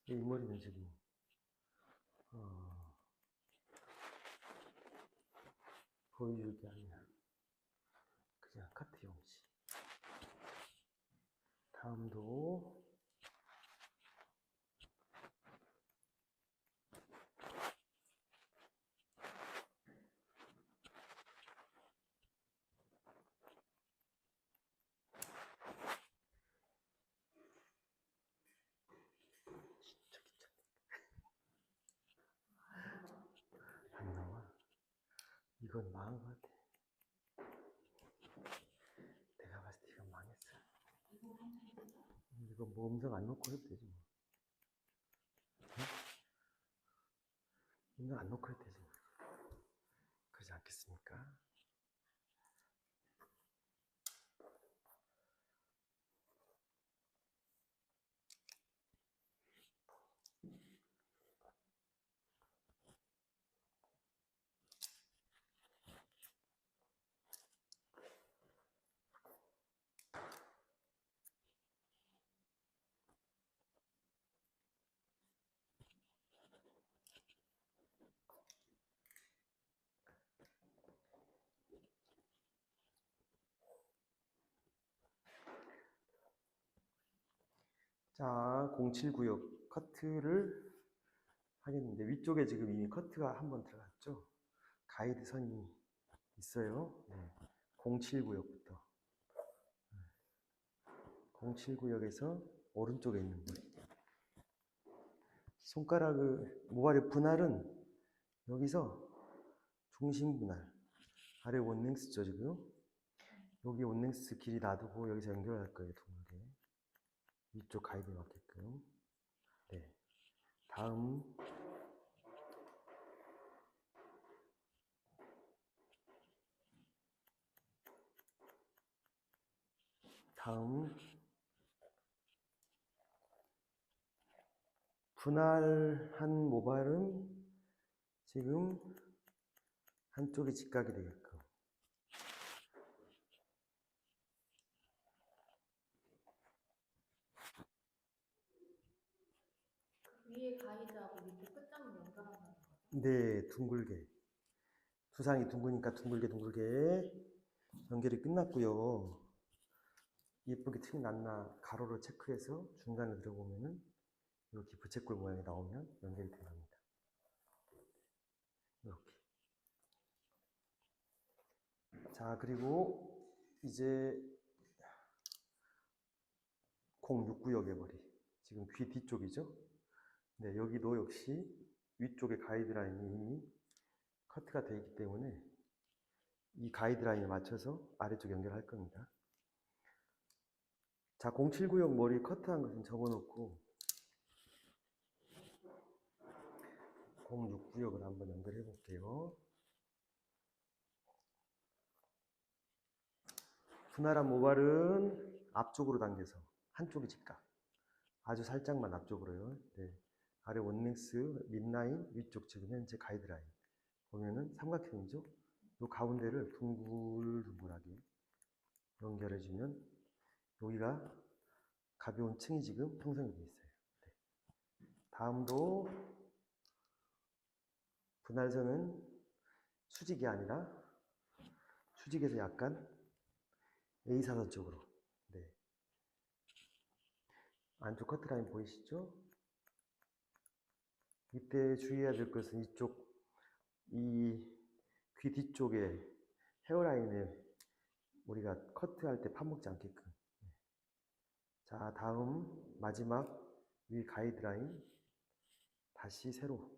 이 머리는 지금 보여줄 게 아니라 그냥 카트용지. 다음도 안 나와. 이건 망한 것 같아. 내가 봤을 때 이건 망했어. 이거 뭐 음성 안 넣고 해도 되지 뭐. 응? 음성 안 넣고 해도 되지 뭐. 그러지 않겠습니까? 자, 07구역 커트를 하겠는데 위쪽에 지금 이미 커트가 한번 들어갔죠. 가이드 선이 있어요. 네. 07구역부터 07구역에서 오른쪽에 있는 분. 손가락을 모발의 분할은 여기서 중심 분할 아래 원랭스죠 지금. 여기 원랭스 길이 놔두고 여기서 연결할 거예요. 둥글게 위쪽 가이드에 맞게끔. 네. 다음 분할한 모발은 지금 한쪽이 직각이 되게끔. 위에 가이드하고 밑에 끝점을 연결한다는 거죠? 네, 둥글게. 두상이 둥그니까 둥글게 연결이 끝났고요. 예쁘게 틈이 났나 가로로 체크해서 중간에 들어보면은 이렇게 부채꼴 모양이 나오면 연결이 됩니다. 이렇게. 자, 그리고 이제 06구역의 머리. 지금 귀 뒤쪽이죠? 네, 여기도 역시 위쪽에 가이드라인이 이미 커트가 되어 있기 때문에 이 가이드라인에 맞춰서 아래쪽 연결할 겁니다. 자, 07구역 머리 커트한 것은 접어놓고 06구역을 한번 연결해 볼게요. 분할한 모발은 앞쪽으로 당겨서 한쪽이 직각. 아주 살짝만 앞쪽으로요. 네. 아래 원랭스 mid라인 위쪽 지금 현재 가이드라인 보면은 삼각형이죠. 이 가운데를 둥글둥글하게 연결해주면 여기가 가벼운 층이 지금 형성이 되어 있어요. 네. 다음도 분할선은 수직이 아니라 수직에서 약간 A사선 쪽으로. 네. 안쪽 커트라인 보이시죠? 이때 주의해야 될 것은 이쪽 이 귀 뒤쪽에 헤어라인에 우리가 커트할 때 파먹지 않게끔. 자, 다음 마지막 위 가이드라인 다시 세로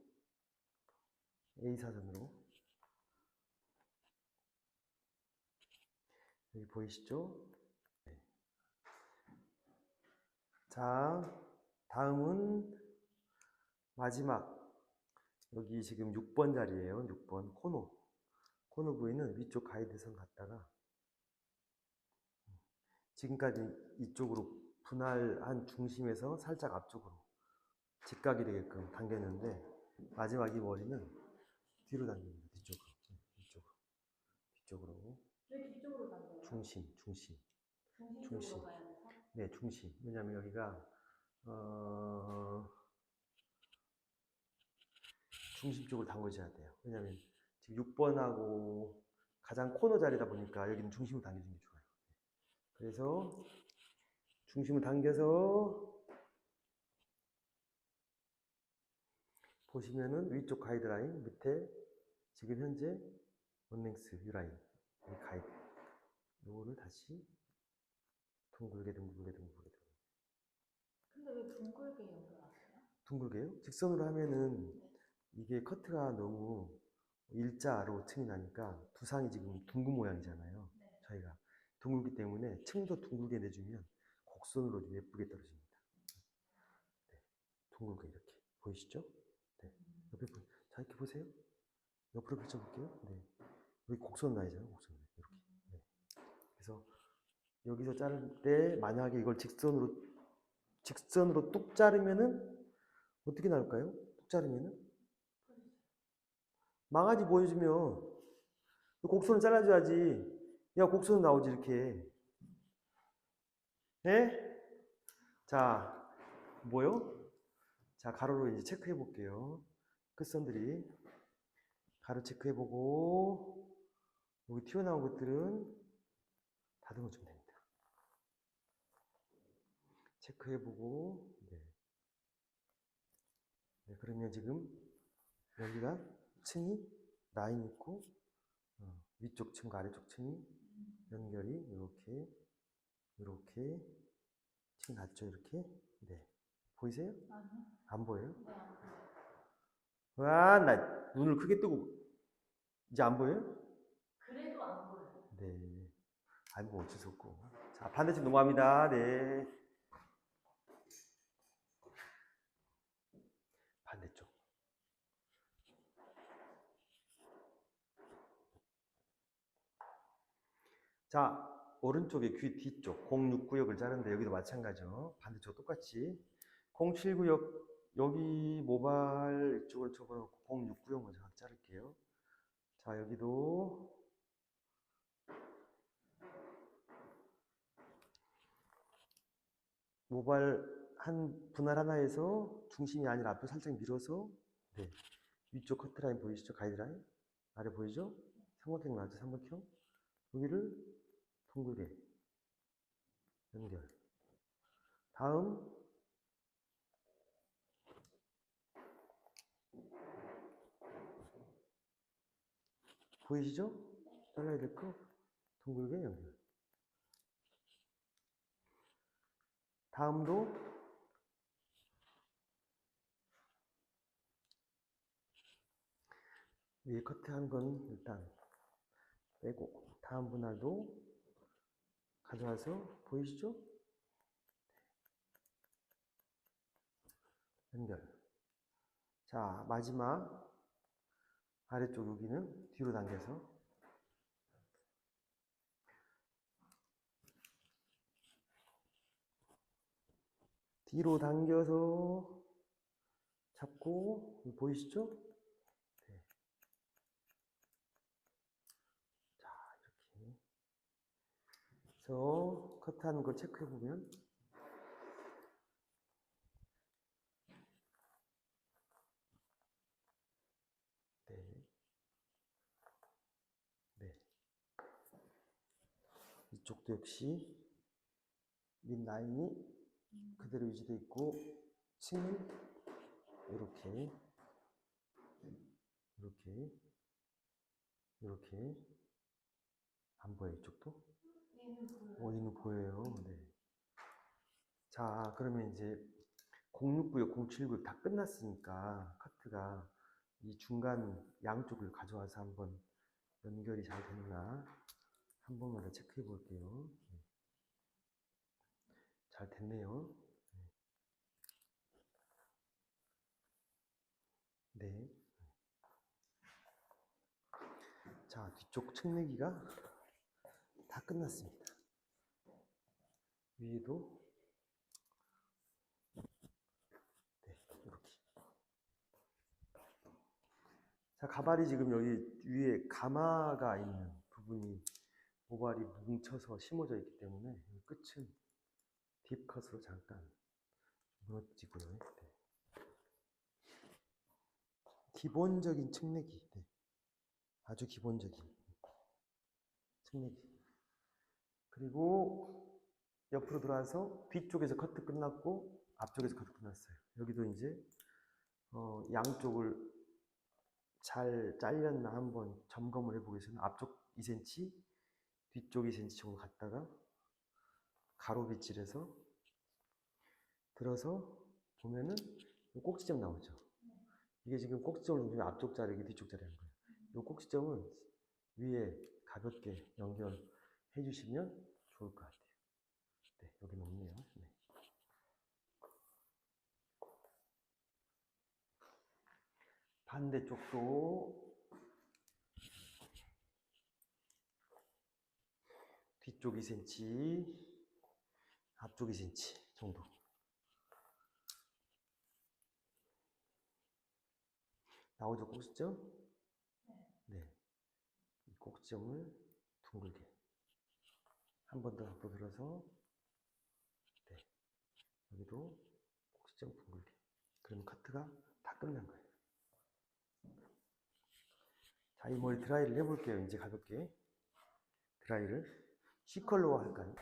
A사선으로 여기 보이시죠? 네. 자, 다음은 마지막 여기 지금 6번 자리에요. 6번 코너 부위는 위쪽 가이드선 갔다가 지금까지 이쪽으로 분할한 중심에서 살짝 앞쪽으로 직각이 되게끔 당겼는데 마지막 이 머리는 뒤로 당깁니다. 뒤쪽으로. 왜 뒤쪽으로 당겨요? 중심. 중심적으로 가야 돼서? 네, 중심. 왜냐면 여기가 중심 쪽으로 당겨줘야 돼요. 왜냐면 지금 6번하고 가장 코너 자리다 보니까 여기는 중심을 당겨주는 게 좋아요. 그래서 중심을 당겨서 보시면은 위쪽 가이드라인 밑에 지금 현재 원랭스 U라인 이 가이드 요거를 다시 둥글게 근데 왜 둥글게 연결하세요? 둥글게요? 직선으로 하면은 이게 커트가 너무 일자로 층이 나니까 두상이 지금 둥근 모양이잖아요. 네. 저희가 둥글기 때문에 층도 둥글게 내주면 곡선으로 좀 예쁘게 떨어집니다. 네. 둥글게 이렇게 보이시죠? 네. 옆에 자, 이렇게 보세요. 옆으로 펼쳐볼게요. 네. 여기 곡선 나이잖아요. 곡선 이렇게. 네. 그래서 여기서 자를 때 만약에 이걸 직선으로 뚝 자르면은 어떻게 나올까요? 뚝 자르면은 망아지 보여주면 곡선을 잘라줘야지. 야, 곡선 나오지 이렇게. 예? 자, 뭐요? 자, 가로로 이제 체크해 볼게요. 끝선들이 가로 체크해 보고 여기 튀어나온 것들은 다듬어 주면 됩니다. 체크해보고, 네. 네, 그러면 지금 여기가 층이 라인 있고, 위쪽 층과 아래쪽 층이 연결이 이렇게, 이렇게 층 낮죠, 이렇게. 네. 보이세요? 아니요. 안 보여요? 네, 안 보여요. 와, 나 눈을 크게 뜨고 이제 안 보여요? 그래도 안 보여요. 네. 아니 뭐 어쩔 수 없고. 자, 반대쪽 넘어갑니다. 네. 반대쪽. 자, 오른쪽에 귀 뒤쪽 06구역을 자르는데 여기도 마찬가지죠. 반대쪽 똑같이 07구역 여기 모발 이쪽을 접어놓고 06구역 먼저 각 자를게요. 자, 여기도 모발 한 분할 하나에서 중심이 아니라 앞으로 살짝 밀어서 네. 위쪽 커트라인 보이시죠? 가이드라인 아래 보이죠? 삼각형 나왔죠? 삼각형 여기를 둥글게 연결. 다음 보이시죠? 잘라야 될 거 둥글게 연결. 다음도 위에 커트한 건 일단 빼고 다음 분할도 가져와서 보이시죠? 연결. 자, 마지막 아래쪽 여기는 뒤로 당겨서 뒤로 당겨서 잡고 보이시죠? 네. 자, 이렇게 해서 커트하는 걸 체크해 보면 네. 네. 이쪽도 역시 밑 라인이 그대로 유지되어 있고 층은 이렇게 이렇게 이렇게 안 보여 이쪽도? 얘는 보여요. 얘는 보여요. 네. 자, 그러면 이제 06구역, 07구역 다 끝났으니까 카트가 이 중간 양쪽을 가져와서 한번 연결이 잘 됐나 한 번만 더 체크해 볼게요. 네. 잘 됐네요. 네. 자, 뒤쪽 측내기가 다 끝났습니다. 위에도 네, 이렇게. 자, 가발이 지금 여기 위에 가마가 있는 부분이 모발이 뭉쳐서 심어져 있기 때문에 끝은 딥컷으로 잠깐 무너지고요. 네. 기본적인 측내기, 네. 아주 기본적인 측내기. 그리고 옆으로 돌아서 뒤쪽에서 커트 끝났고 앞쪽에서 커트 끝났어요. 여기도 이제 양쪽을 잘 잘렸나 한번 점검을 해보겠습니다. 앞쪽 2cm, 뒤쪽 2cm 정도 갔다가 가로 빗질해서 들어서 보면은 꼭지점 나오죠. 이게 지금 꼭지점을 보면 앞쪽 자르기, 뒤쪽 자르는 거예요. 이 꼭지점은 위에 가볍게 연결해 주시면 좋을 것 같아요. 네, 여기는 없네요. 네. 반대쪽도 뒤쪽 2cm, 앞쪽 2cm 정도. 나오죠, 꼭지점? 네. 이 꼭지점을 둥글게. 한 번 더 앞으로 들어서, 네. 여기도 꼭지점 둥글게. 그러면 커트가 다 끝난 거예요. 자, 이 머리 드라이를 해볼게요. 이제 가볍게. 드라이를. C컬러로 할까요?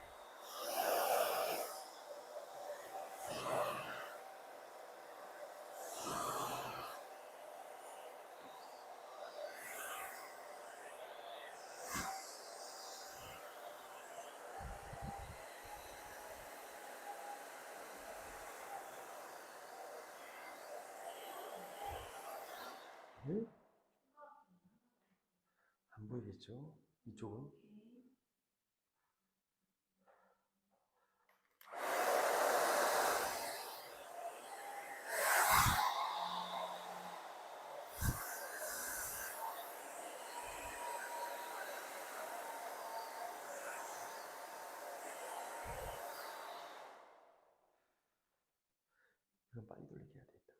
네? 안 보이겠죠? 이쪽은. 이건 빨리 돌리게 해야 되겠다.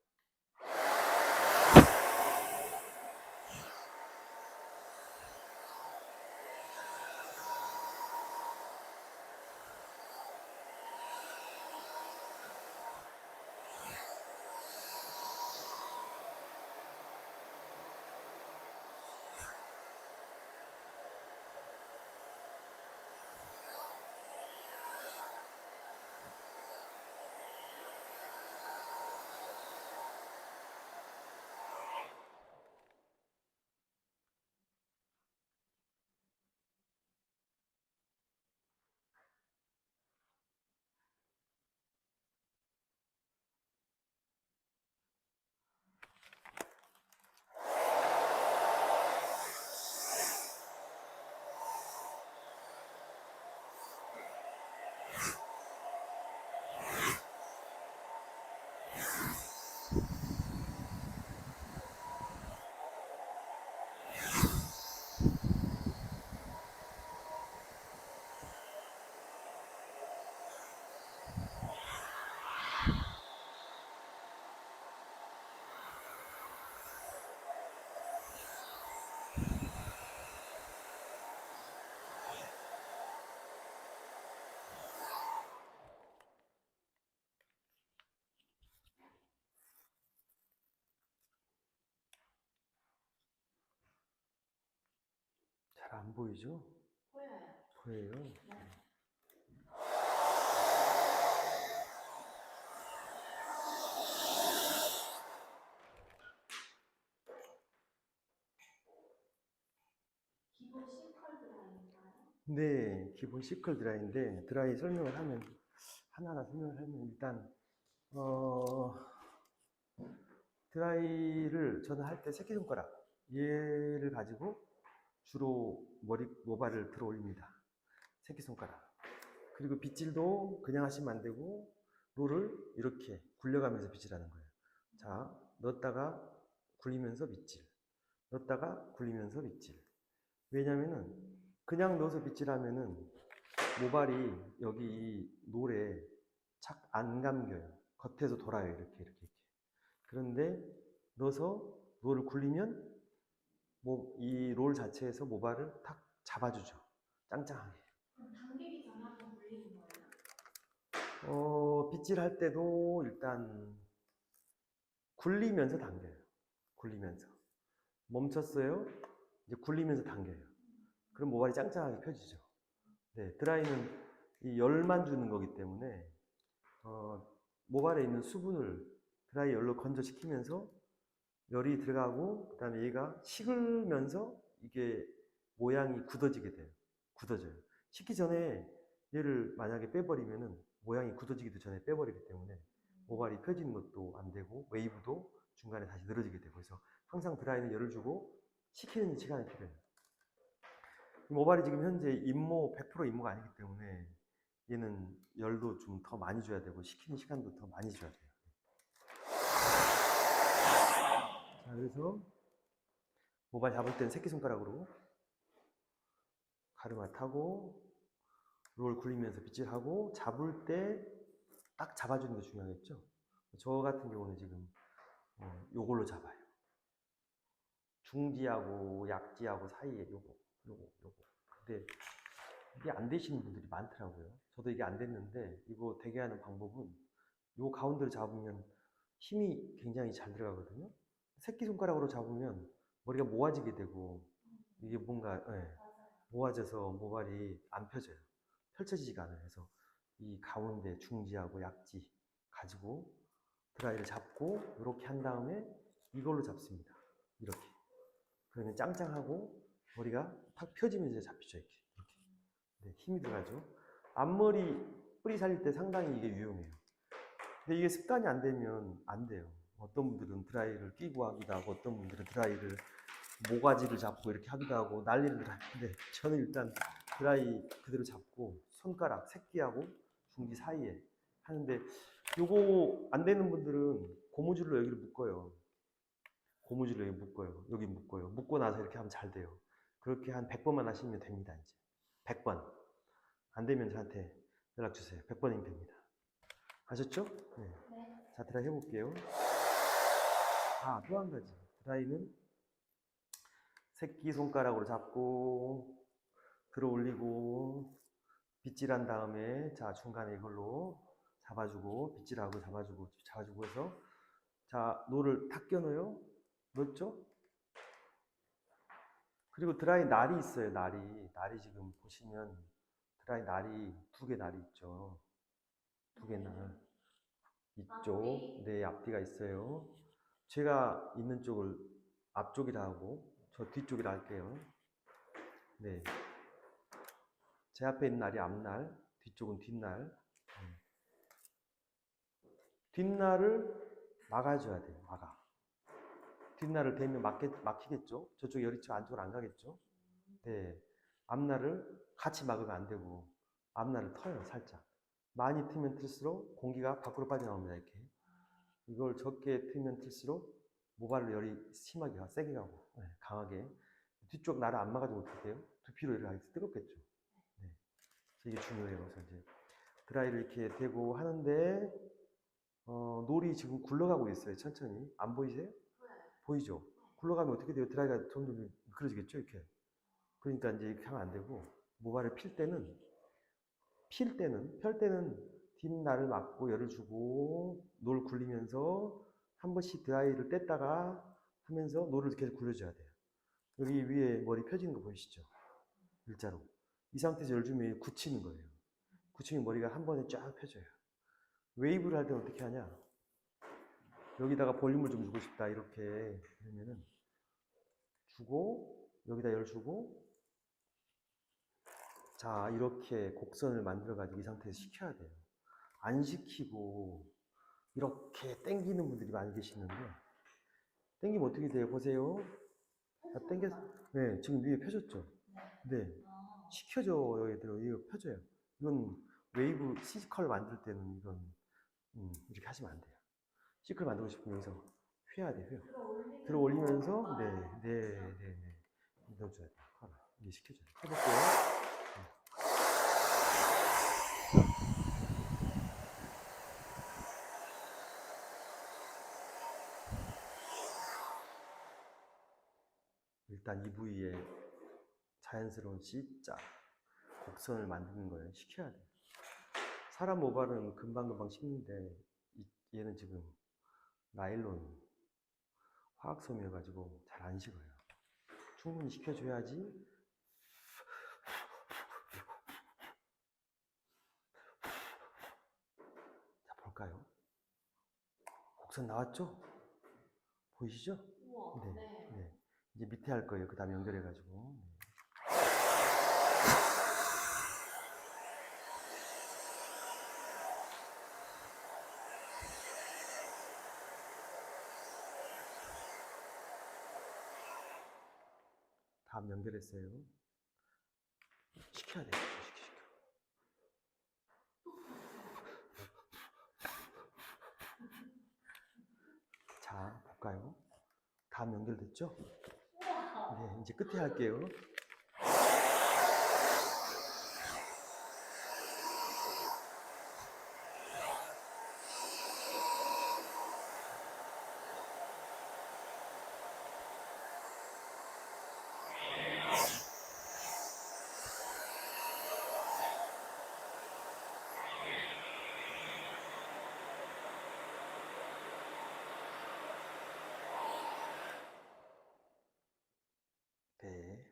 잘 안 보이죠? 보여요. 보여요. 네. 기본 C컬 드라이인가요? 네, 기본 C컬 드라이인데 드라이 설명을 하면 하나하나 설명을 하면 일단 드라이를 저는 할 때 새끼손가락 얘를 가지고 주로 모발을 들어 올립니다. 새끼손가락. 그리고 빗질도 그냥 하시면 안 되고 롤을 이렇게 굴려가면서 빗질하는 거예요. 자, 넣었다가 굴리면서 빗질, 넣었다가 굴리면서 빗질. 왜냐면은 그냥 넣어서 빗질하면은 모발이 여기 이 롤에 착 안 감겨요. 겉에서 돌아요. 이렇게. 그런데 넣어서 롤을 굴리면 이 롤 자체에서 모발을 탁 잡아주죠. 짱짱하게. 그럼 당기기 전에 한번 굴리는 거예요? 빗질할 때도 일단 굴리면서 당겨요. 굴리면서. 멈췄어요. 이제 굴리면서 당겨요. 그럼 모발이 짱짱하게 펴지죠. 네, 드라이는 이 열만 주는 거기 때문에 모발에 있는 수분을 드라이 열로 건조시키면서 열이 들어가고 그다음에 얘가 식으면서 이게 모양이 굳어지게 돼요. 굳어져요. 식기 전에 얘를 만약에 빼버리면은 모양이 굳어지기도 전에 빼버리기 때문에 모발이 펴지는 것도 안 되고 웨이브도 중간에 다시 늘어지게 되고 그래서 항상 드라이는 열을 주고 식히는 시간이 필요해요. 모발이 지금 현재 100% 임무가 아니기 때문에 얘는 열도 좀 더 많이 줘야 되고 식히는 시간도 더 많이 줘야 돼요. 자, 그래서 모발 잡을 때는 새끼손가락으로 가르마 타고 롤 굴리면서 빗질하고 잡을 때 딱 잡아주는 게 중요하겠죠. 저 같은 경우는 지금 요걸로 잡아요. 중지하고 약지하고 사이에 요거. 근데 이게 안 되시는 분들이 많더라고요. 저도 이게 안 됐는데 이거 되게 하는 방법은 요 가운데를 잡으면 힘이 굉장히 잘 들어가거든요. 새끼손가락으로 잡으면 머리가 모아지게 되고 이게 뭔가 모아져서 모발이 안 펴져요. 펼쳐지지가 않아요. 그래서 이 가운데 중지하고 약지 가지고 드라이를 잡고 이렇게 한 다음에 이걸로 잡습니다. 이렇게. 그러면 짱짱하고 머리가 탁 펴지면서 잡히죠. 이렇게. 네, 힘이 들어가죠. 앞머리 뿌리 살릴 때 상당히 이게 유용해요. 근데 이게 습관이 안 되면 안 돼요. 어떤 분들은 드라이를 끼고 하기도 하고 어떤 분들은 드라이를 모가지를 잡고 이렇게 하기도 하고 난리를 하는데 저는 일단 드라이 그대로 잡고 손가락 새끼하고 중기 사이에 하는데 요거 안 되는 분들은 고무줄로 여기를 묶어요. 고무줄로 여기 묶어요. 여기 묶어요. 묶고 나서 이렇게 하면 잘 돼요. 그렇게 한 100번만 하시면 됩니다. 이제 100번 안 되면 저한테 연락 주세요. 100번이면 됩니다. 아셨죠? 네. 네. 자, 드라이 해볼게요. 아, 또 한 가지. 드라이는 새끼 손가락으로 잡고 들어 올리고 빗질한 다음에 자 중간에 이걸로 잡아주고 빗질하고 잡아주고 해서 자 노를 탁 껴넣어요. 넣었죠? 그리고 드라이 날이 있어요. 날이 지금 보시면 드라이 날이 2개 날이 있죠. 2개 날 이쪽 네 앞뒤가 있어요. 제가 있는 쪽을 앞쪽이라 하고 저 뒤쪽이라 할게요. 네. 제 앞에 있는 날이 앞날, 뒤쪽은 뒷날. 뒷날을 막아줘야 돼요. 막아. 뒷날을 대면 막히겠죠? 저쪽 여리처 안쪽으로 안 가겠죠? 네. 앞날을 같이 막으면 안 되고, 앞날을 터요, 살짝. 많이 트면 틀수록 공기가 밖으로 빠져나옵니다, 이렇게. 이걸 적게 트면 틀수록 모발로 열이 심하게 가, 세게 가고, 네, 강하게. 뒤쪽 날을 안 막아주면 어떻게 돼요? 두피로 이렇게 하겠어. 뜨겁겠죠? 네. 이게 중요해요. 그래서 이제 드라이를 이렇게 대고 하는데, 놀이 지금 굴러가고 있어요. 천천히. 안 보이세요? 보이죠? 굴러가면 어떻게 돼요? 드라이가 점점 미끄러지겠죠? 이렇게. 그러니까 이제 이렇게 하면 안 되고, 모발을 펼 때는 뒷날을 막고 열을 주고, 놀 굴리면서 한 번씩 드라이를 뗐다가 하면서 놀을 계속 굴려줘야 돼요. 여기 위에 머리 펴지는 거 보이시죠? 일자로. 이 상태에서 열 주면 굳히는 거예요. 굳히면 머리가 한 번에 쫙 펴져요. 웨이브를 할 때는 어떻게 하냐? 여기다가 볼륨을 좀 주고 싶다. 이렇게 하면은 주고 여기다 열 주고 자 이렇게 곡선을 만들어 가지고 이 상태에서 식혀야 돼요. 안 식히고 이렇게 당기는 분들이 많이 계시는데 당기면 어떻게 돼요? 보세요. 자, 네, 지금 위에 펴졌죠? 네, 식혀져 얘들아. 이거 펴져요. 이건 웨이브 시컬 만들 때는 이건 이렇게 하시면 안 돼요. 시컬 만들고 싶으면 여기서 휘어야 돼요. 휘어. 들어 올리면서 네. 넣어줘야 돼요. 하나. 이게 식혀줘요. 해볼게요. 일단 이 부위에 자연스러운 C자 곡선을 만드는 거예요. 식혀야 돼요. 사람 모발은 금방금방 식는데 얘는 지금 나일론 화학섬유여가지고 잘 안 식어요. 충분히 식혀줘야지. 자 볼까요? 곡선 나왔죠? 보이시죠? 우와, 네. 이제 밑에 할 거예요. 그 다음에 연결해가지고. 다음 연결했어요. 식혀야 돼요. 식혀. 자, 볼까요? 다음 연결됐죠? 네, 이제 끝에 할게요. 네.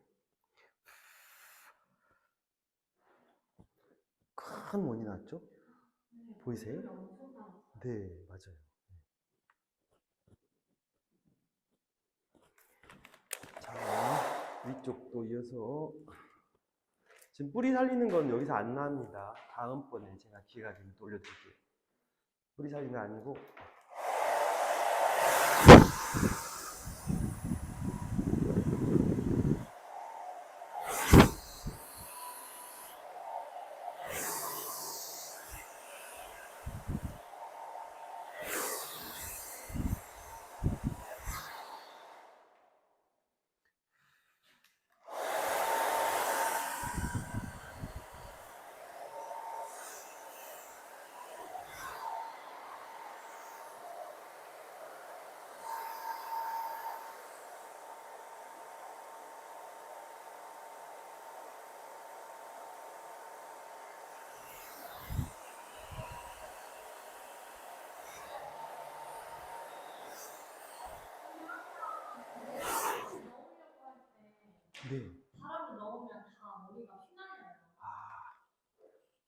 큰 원이 났죠? 보이세요? 네, 맞아요. 자, 위쪽도 이어서 지금 뿌리 살리는 건 여기서 안 나옵니다. 다음번에 제가 기회가 되면 또 올려드릴게요. 뿌리 살리는 거 아니고 네. 바람을 넣으면 다 머리가 휘날려요.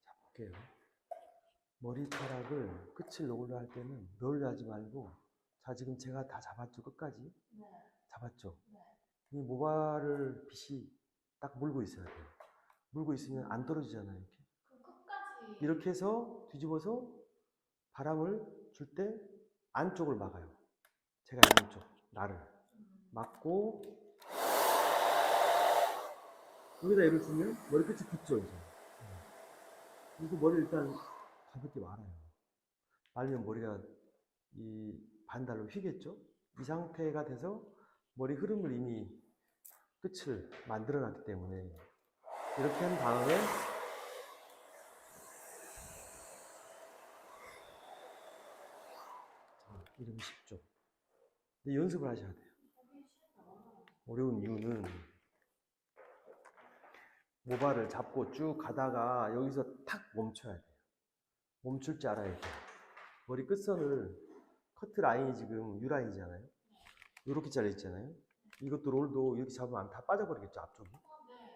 자, 볼게요. 머리카락을 끝을 놓으려 할 때는 널려 하지 말고, 자, 지금 제가 다 잡았죠, 끝까지? 네. 잡았죠? 네. 이 모발을 빗이 딱 물고 있어야 돼요. 물고 있으면 안 떨어지잖아요, 이렇게. 그럼 끝까지. 이렇게 해서 뒤집어서 바람을 줄 때 안쪽을 막아요. 제가 있는 쪽, 나를. 막고, 여기다 얘를 주면 머리끝이 붙죠, 이제. 그리고 머리를 일단 가볍게 말아요. 말면 머리가 이 반달로 휘겠죠? 이 상태가 돼서 머리 흐름을 이미 끝을 만들어 놨기 때문에 이렇게 한 다음에 이러면 쉽죠. 근데 연습을 하셔야 돼요. 어려운 이유는 모발을 잡고 쭉 가다가 여기서 탁 멈춰야 돼요. 멈출 줄 알아야 돼요. 머리 끝선을 커트 라인이 지금 U라인이잖아요. 이렇게 잘려 있잖아요. 이것도 롤도 이렇게 잡으면 다 빠져버리겠죠, 앞쪽이. 네.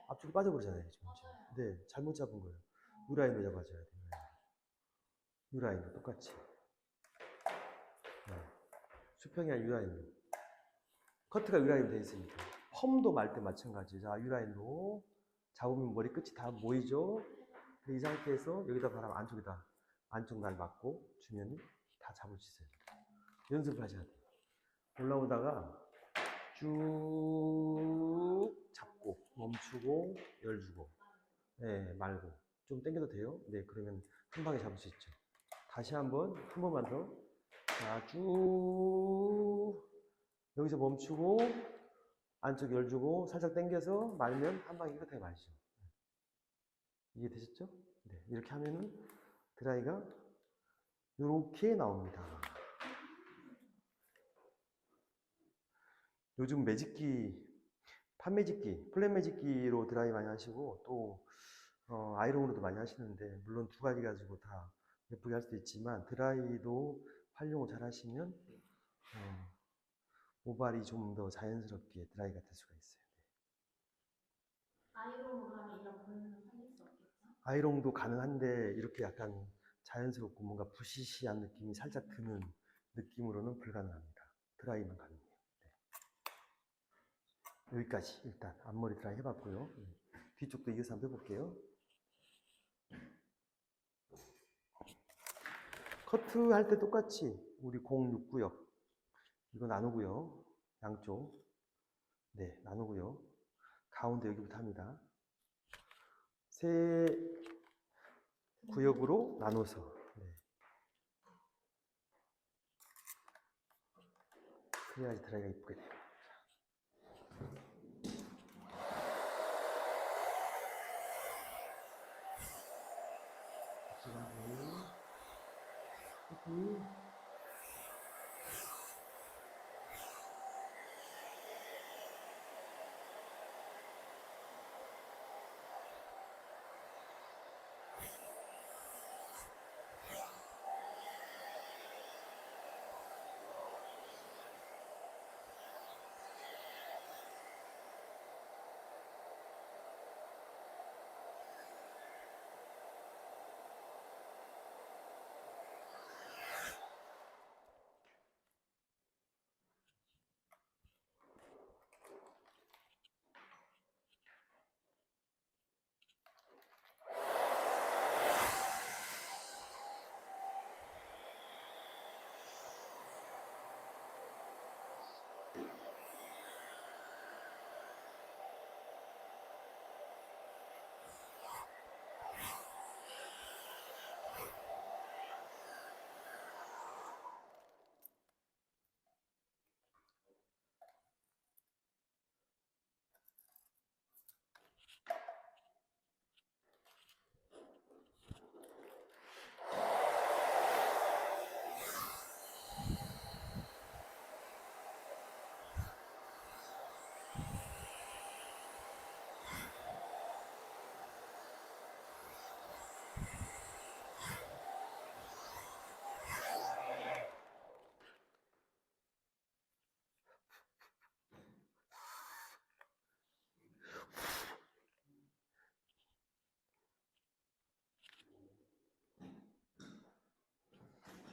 앞쪽이 빠져버리잖아요, 지금. 네, 잘못 잡은 거예요. U라인으로 잡아줘야 돼요. U라인도 똑같이. 네. 수평이 아니라 U라인으로. 커트가 U라인으로 되어 있으니까. 펌도 말 때 마찬가지. 자, U라인으로 잡으면 머리 끝이 다 모이죠. 이 상태에서 여기다 바람 안쪽에다 안쪽 날 맞고 주면 다 잡을 수 있어요. 연습을 하셔야 돼요. 올라오다가 쭉 잡고 멈추고 열주고, 네, 말고 좀 당겨도 돼요. 네, 그러면 한 방에 잡을 수 있죠. 다시 한 번만 더. 자, 쭉 여기서 멈추고 안쪽 열주고 살짝 당겨서 말면 한 방에 끝에 말죠. 이해되셨죠? 네, 이렇게 하면은 드라이가 이렇게 나옵니다. 요즘 매직기, 판매직기, 플랫 매직기로 드라이 많이 하시고 또 아이롱으로도 많이 하시는데, 물론 두 가지 가지고 다 예쁘게 할 수도 있지만 드라이도 활용을 잘 하시면 모발이 좀 더 자연스럽게 드라이가 될 수가 있어요. 아이롱으로 하면 이런 볼륨을 살릴 수 없겠죠? 아이롱도 가능한데 이렇게 약간 자연스럽고 뭔가 부시시한 느낌이 살짝 드는 느낌으로는 불가능합니다. 드라이만 가능해요. 네. 여기까지 일단 앞머리 드라이 해봤고요. 뒤쪽도 이어서 한번 해볼게요. 커트 할 때 똑같이 우리 069역 이거 나누고요. 양쪽. 네, 나누고요. 가운데 여기부터 합니다. 세 구역으로 나눠서. 네. 그래야지 드라이가 이쁘게 돼요.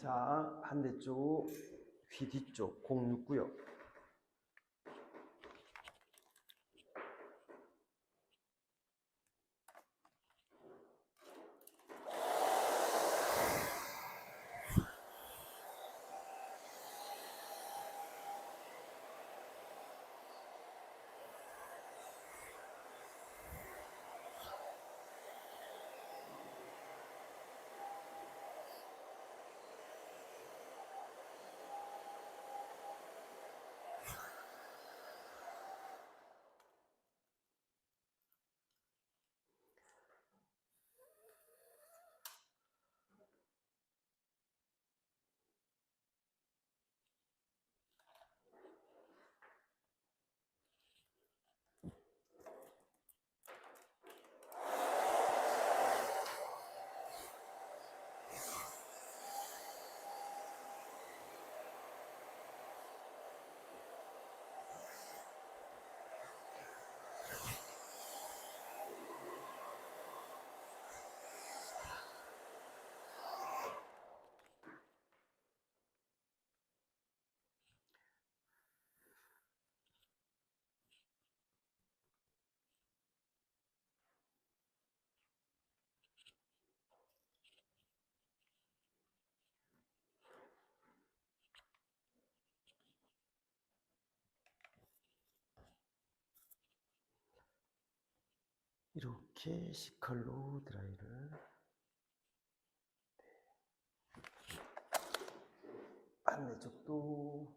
자, 반대쪽 귀 뒤쪽 069요. 이렇게 C컬로 드라이를 반대쪽도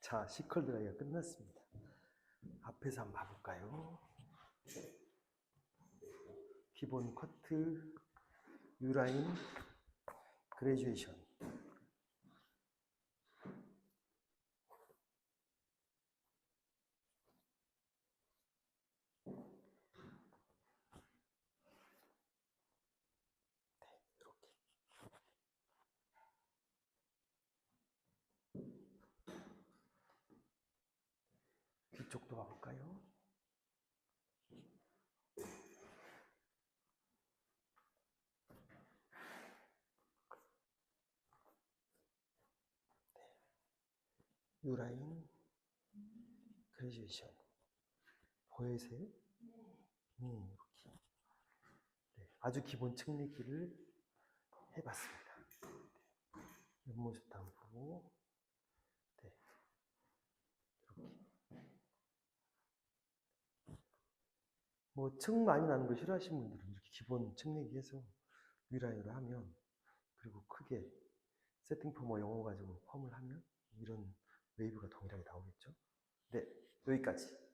자, C컬 드라이가 끝났습니다. 앞에서 한번 봐볼까요? 기본 커트, U라인, 그레듀에이션. 이렇게. 뒤쪽도 봐볼까요? U라인, 그레듀에이션. 보이세요? 이렇게. 네, 아주 기본 측내기를 해봤습니다. 옆모습도 한번 보고, 네, 이렇게. 뭐 층 많이 나는 거 싫어하시는 분들은 이렇게 기본 측내기 해서 U라인으로 하면, 그리고 크게 세팅 펌어 영어 가지고 펌을 하면 이런 웨이브가 동일하게 나오겠죠. 네, 여기까지.